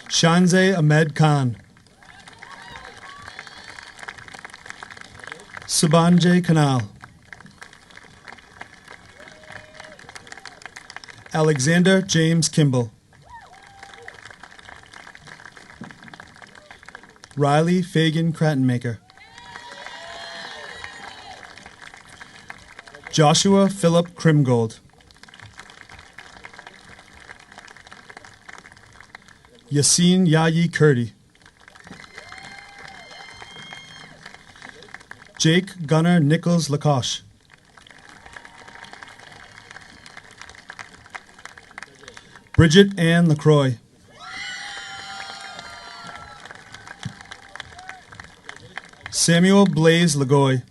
Shanze Ahmed Khan. Subanje Kanal. Alexander James Kimball. Riley Fagan Crattenmaker. Joshua Philip Krimgold. Yassine Yayi Kurdi. Jake Gunnar Nichols Lakosh. Bridget Ann LaCroix. Samuel Blaze Lagoy.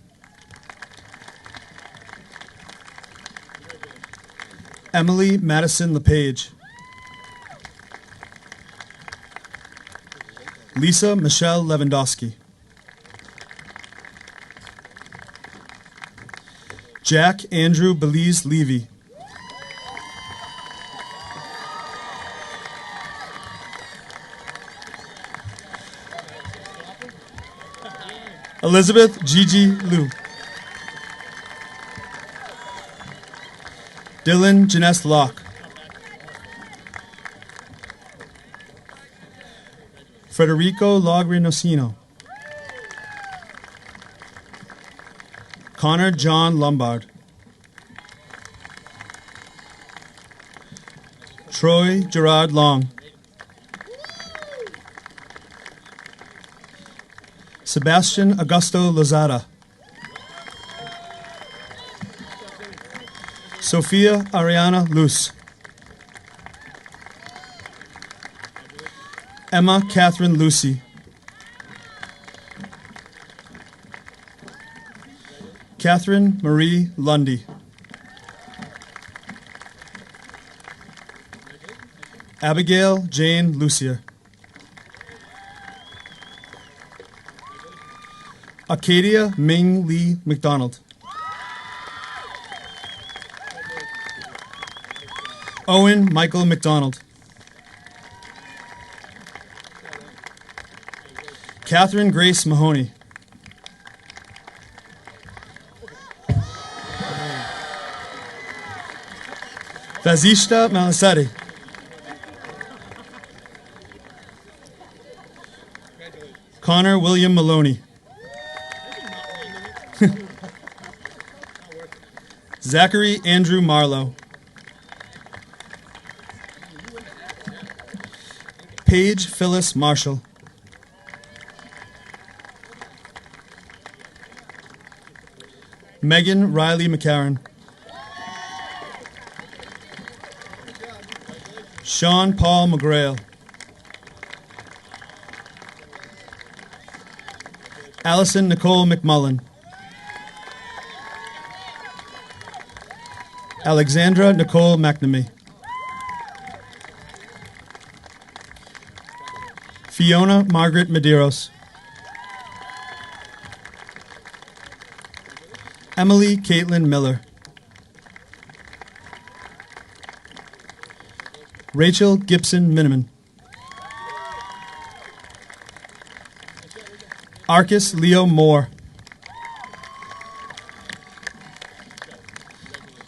Emily Madison LePage. Lisa Michelle Lewandowski. Jack Andrew Belize Levy. Elizabeth Gigi Liu. Dylan Janess Locke. Federico Logrinosino. Connor John Lombard. Troy Gerard Long. Sebastian Augusto Lozada. Sophia Ariana Luce. Emma Catherine Lucy. Catherine Marie Lundy. Abigail Jane Lucier. Acadia Ming Lee McDonald. Owen Michael McDonald. Catherine Grace Mahoney. Vazishta Malasari. Connor William Maloney. Zachary Andrew Marlowe. Paige Phyllis Marshall. Megan Riley McCarran. Sean Paul McGrail. Allison Nicole McMullen. Alexandra Nicole McNamee. Fiona Margaret Medeiros. Emily Caitlin Miller. Rachel Gibson Miniman. Arcus Leo Moore.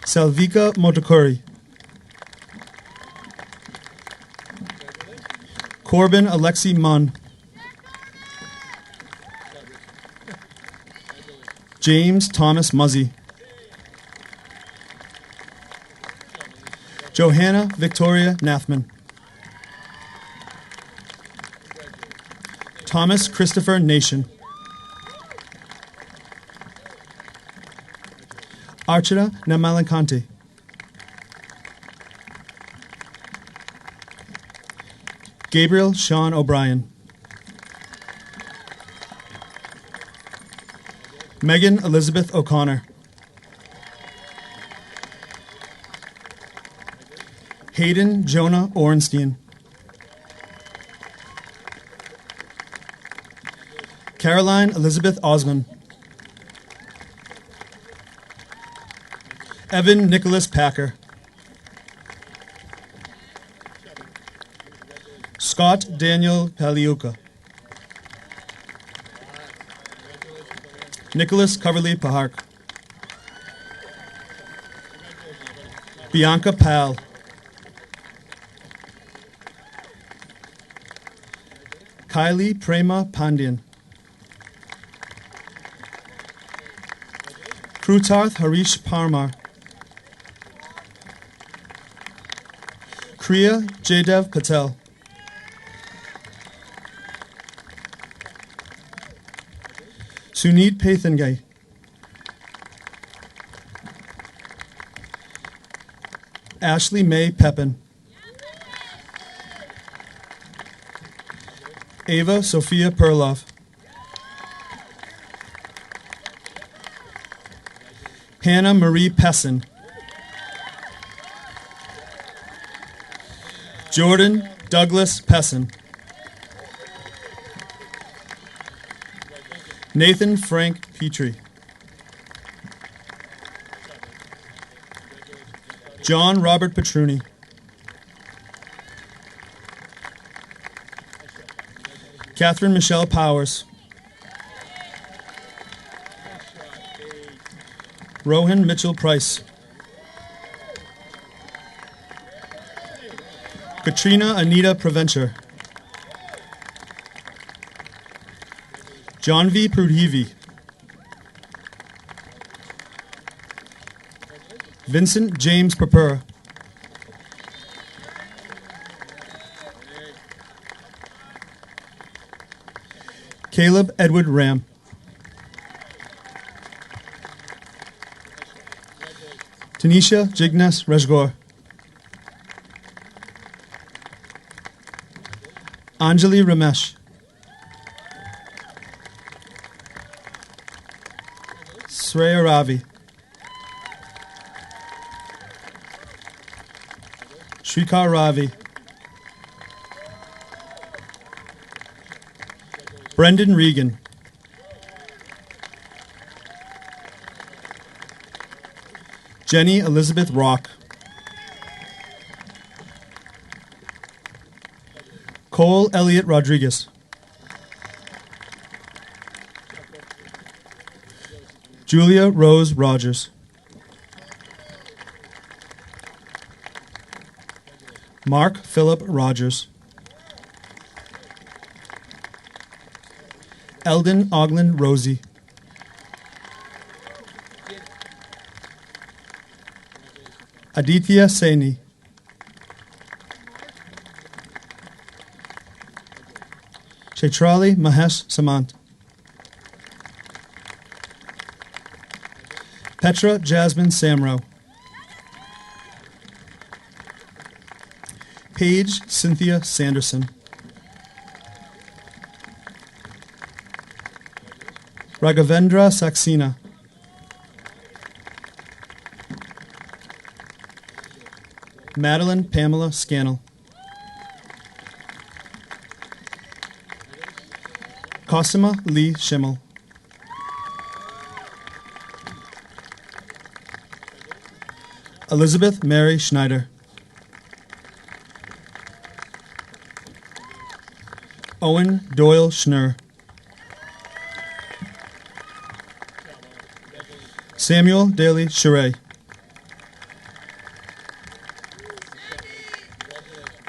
Salvika Motokuri. Corbin Alexi Munn. James Thomas Muzzy. Johanna Victoria Nathman. Thomas Christopher Nation. Archita Namalankanti. Gabriel Sean O'Brien. Megan Elizabeth O'Connor. Hayden Jonah Orenstein. Caroline Elizabeth Osman. Evan Nicholas Packer. Scott Daniel Paliuka. Nicholas Coverly Pahark. Bianca Pal. Kylie Prema Pandian. Krutarth Harish Parmar. Kriya Jaydev Patel. Sunit Pathangay. Ashley May Pepin. Ava Sophia Perloff. Hannah Marie Pessin. Jordan Douglas Pessin. Nathan Frank Petrie. John Robert Petruni. Catherine Michelle Powers. Rohan Mitchell Price. Katrina Anita Preventure. John V. Prudhivi. Vincent James Papura. Caleb Edward Ram. Tanisha Jignes Rajgor. Anjali Ramesh. Sreya Ravi. Shrikar Ravi. Brendan Regan. Jenny Elizabeth Rock. Cole Elliott Rodriguez. Julia Rose Rogers. Mark Philip Rogers. Eldon Ogland Rosie. Aditya Saini. Chaitrali Mahesh Samant. Petra Jasmine Samro. Paige Cynthia Sanderson. Raghavendra Saxena. Madeline Pamela Scannell. Cosima Lee Schimmel. Elizabeth Mary Schneider. Owen Doyle Schnurr. Samuel Daly Sherray.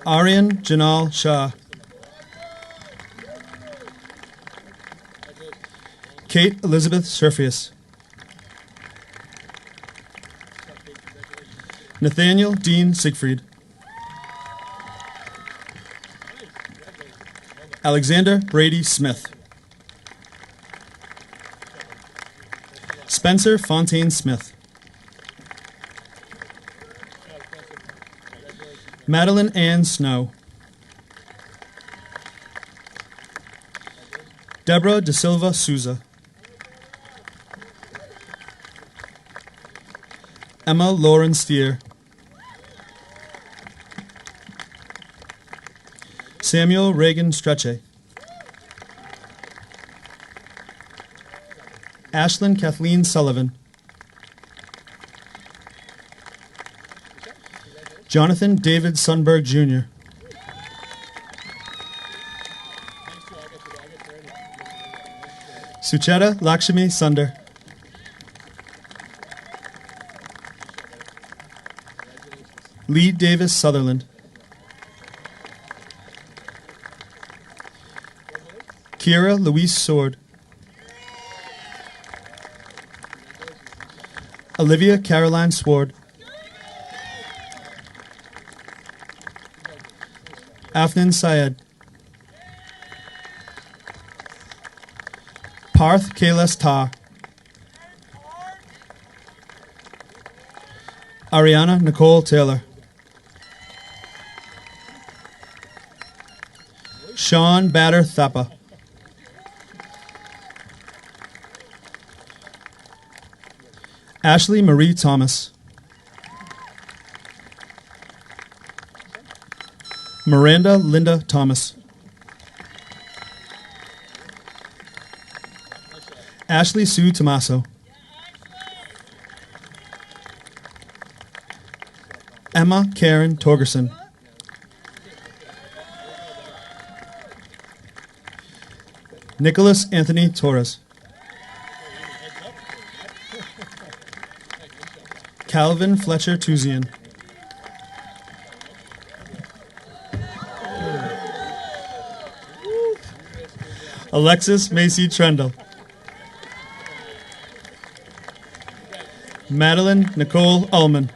Aryan Janal Shah. Kate Elizabeth Surfius. Nathaniel Dean Siegfried. Alexander Brady Smith. Spencer Fontaine Smith. Madeline Ann Snow. Deborah De Silva Souza. Emma Lauren Steer. Samuel Reagan Stretche. Ashlyn Kathleen Sullivan. Jonathan David Sunberg Jr. Sucheta Lakshmi Sunder. Lee Davis Sutherland. Kiera Louise Sword. Olivia Caroline Sword. Afnan Syed. Parth Kailas Tar. Ariana Nicole Taylor. Sean Batter Thapa. Ashley Marie Thomas. Miranda Linda Thomas. Ashley Sue Tomaso. Emma Karen Torgerson. Nicholas Anthony Torres. Calvin Fletcher Tuzian. Alexis Macy Trendle. Madeline Nicole Ullman.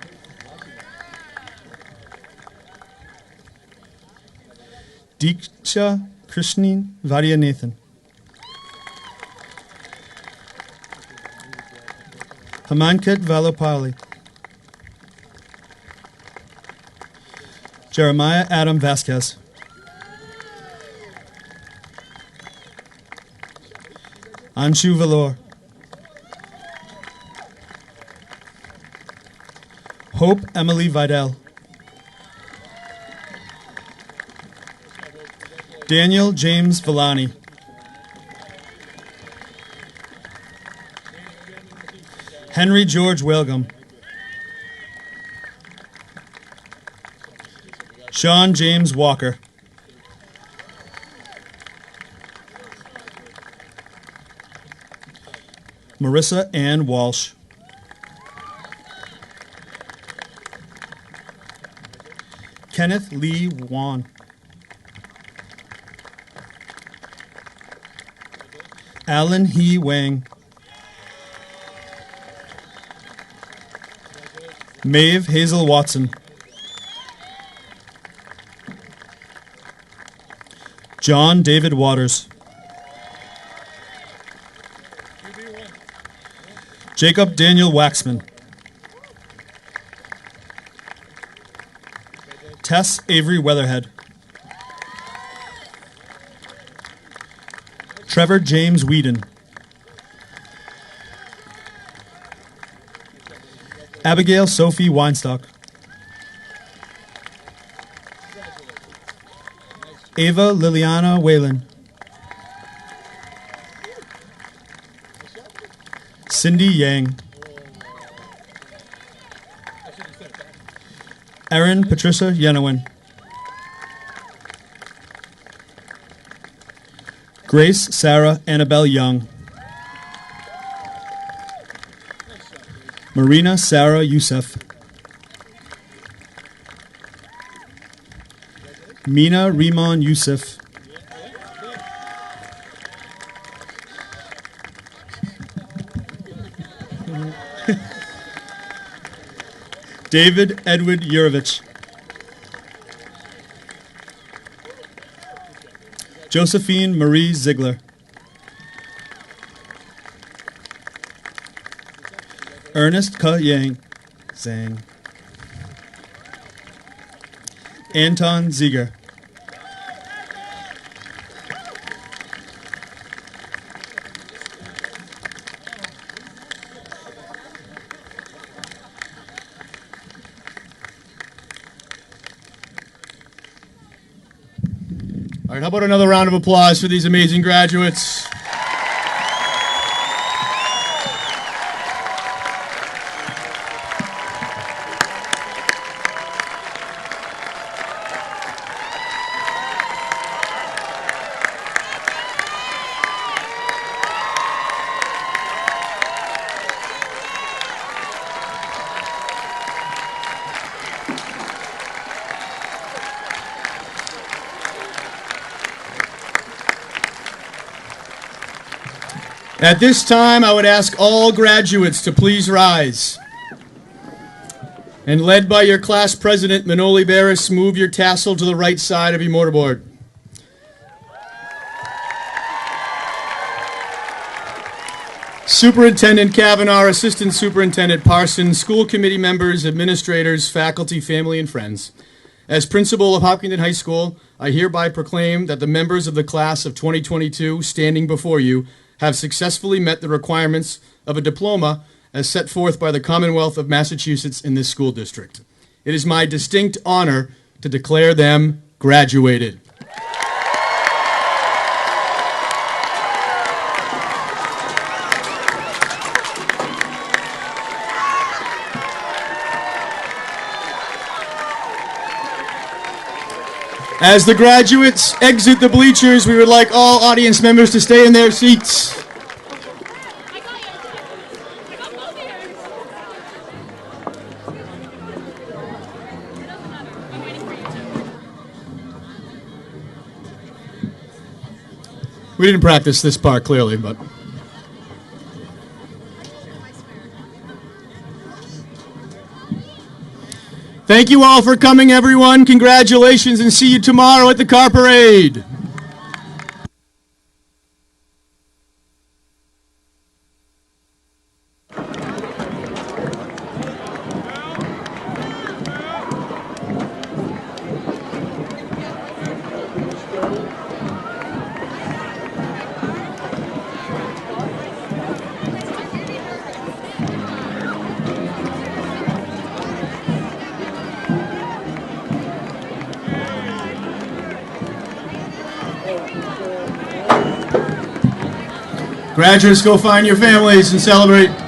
Diksha Krishnan Vaidyanathan. Hamankat Valopali. Jeremiah Adam Vasquez. Anshu Valor. Hope Emily Vidal. Daniel James Villani. Henry George Welgum. Sean James Walker. Marissa Ann Walsh. Kenneth Lee Wan. Alan He Wang. Maeve Hazel Watson. John David Waters. Jacob Daniel Waxman. Tess Avery Weatherhead. Trevor James Whedon. Abigail Sophie Weinstock. Ava Liliana Whalen. Cindy Yang. Erin Patricia Yenowin. Grace Sarah Annabelle Young. Marina Sarah Youssef. Mina Riemann Youssef. David Edward Yurovich. Josephine Marie Ziegler. Ernest Ka Yang Zhang. Anton Zieger. All right, how about another round of applause for these amazing graduates? At this time, I would ask all graduates to please rise. And led by your class president, Manoli Barris, move your tassel to the right side of your mortarboard. Superintendent Kavanaugh, Assistant Superintendent Parsons, school committee members, administrators, faculty, family, and friends. As principal of Hopkinton High School, I hereby proclaim that the members of the class of 2022 standing before you have successfully met the requirements of a diploma as set forth by the Commonwealth of Massachusetts in this school district. It is my distinct honor to declare them graduated. As the graduates exit the bleachers, we would like all audience members to stay in their seats. We didn't practice this part clearly, but... Thank you all for coming, everyone. Congratulations, and see you tomorrow at the car parade. Graduates, go find your families and celebrate.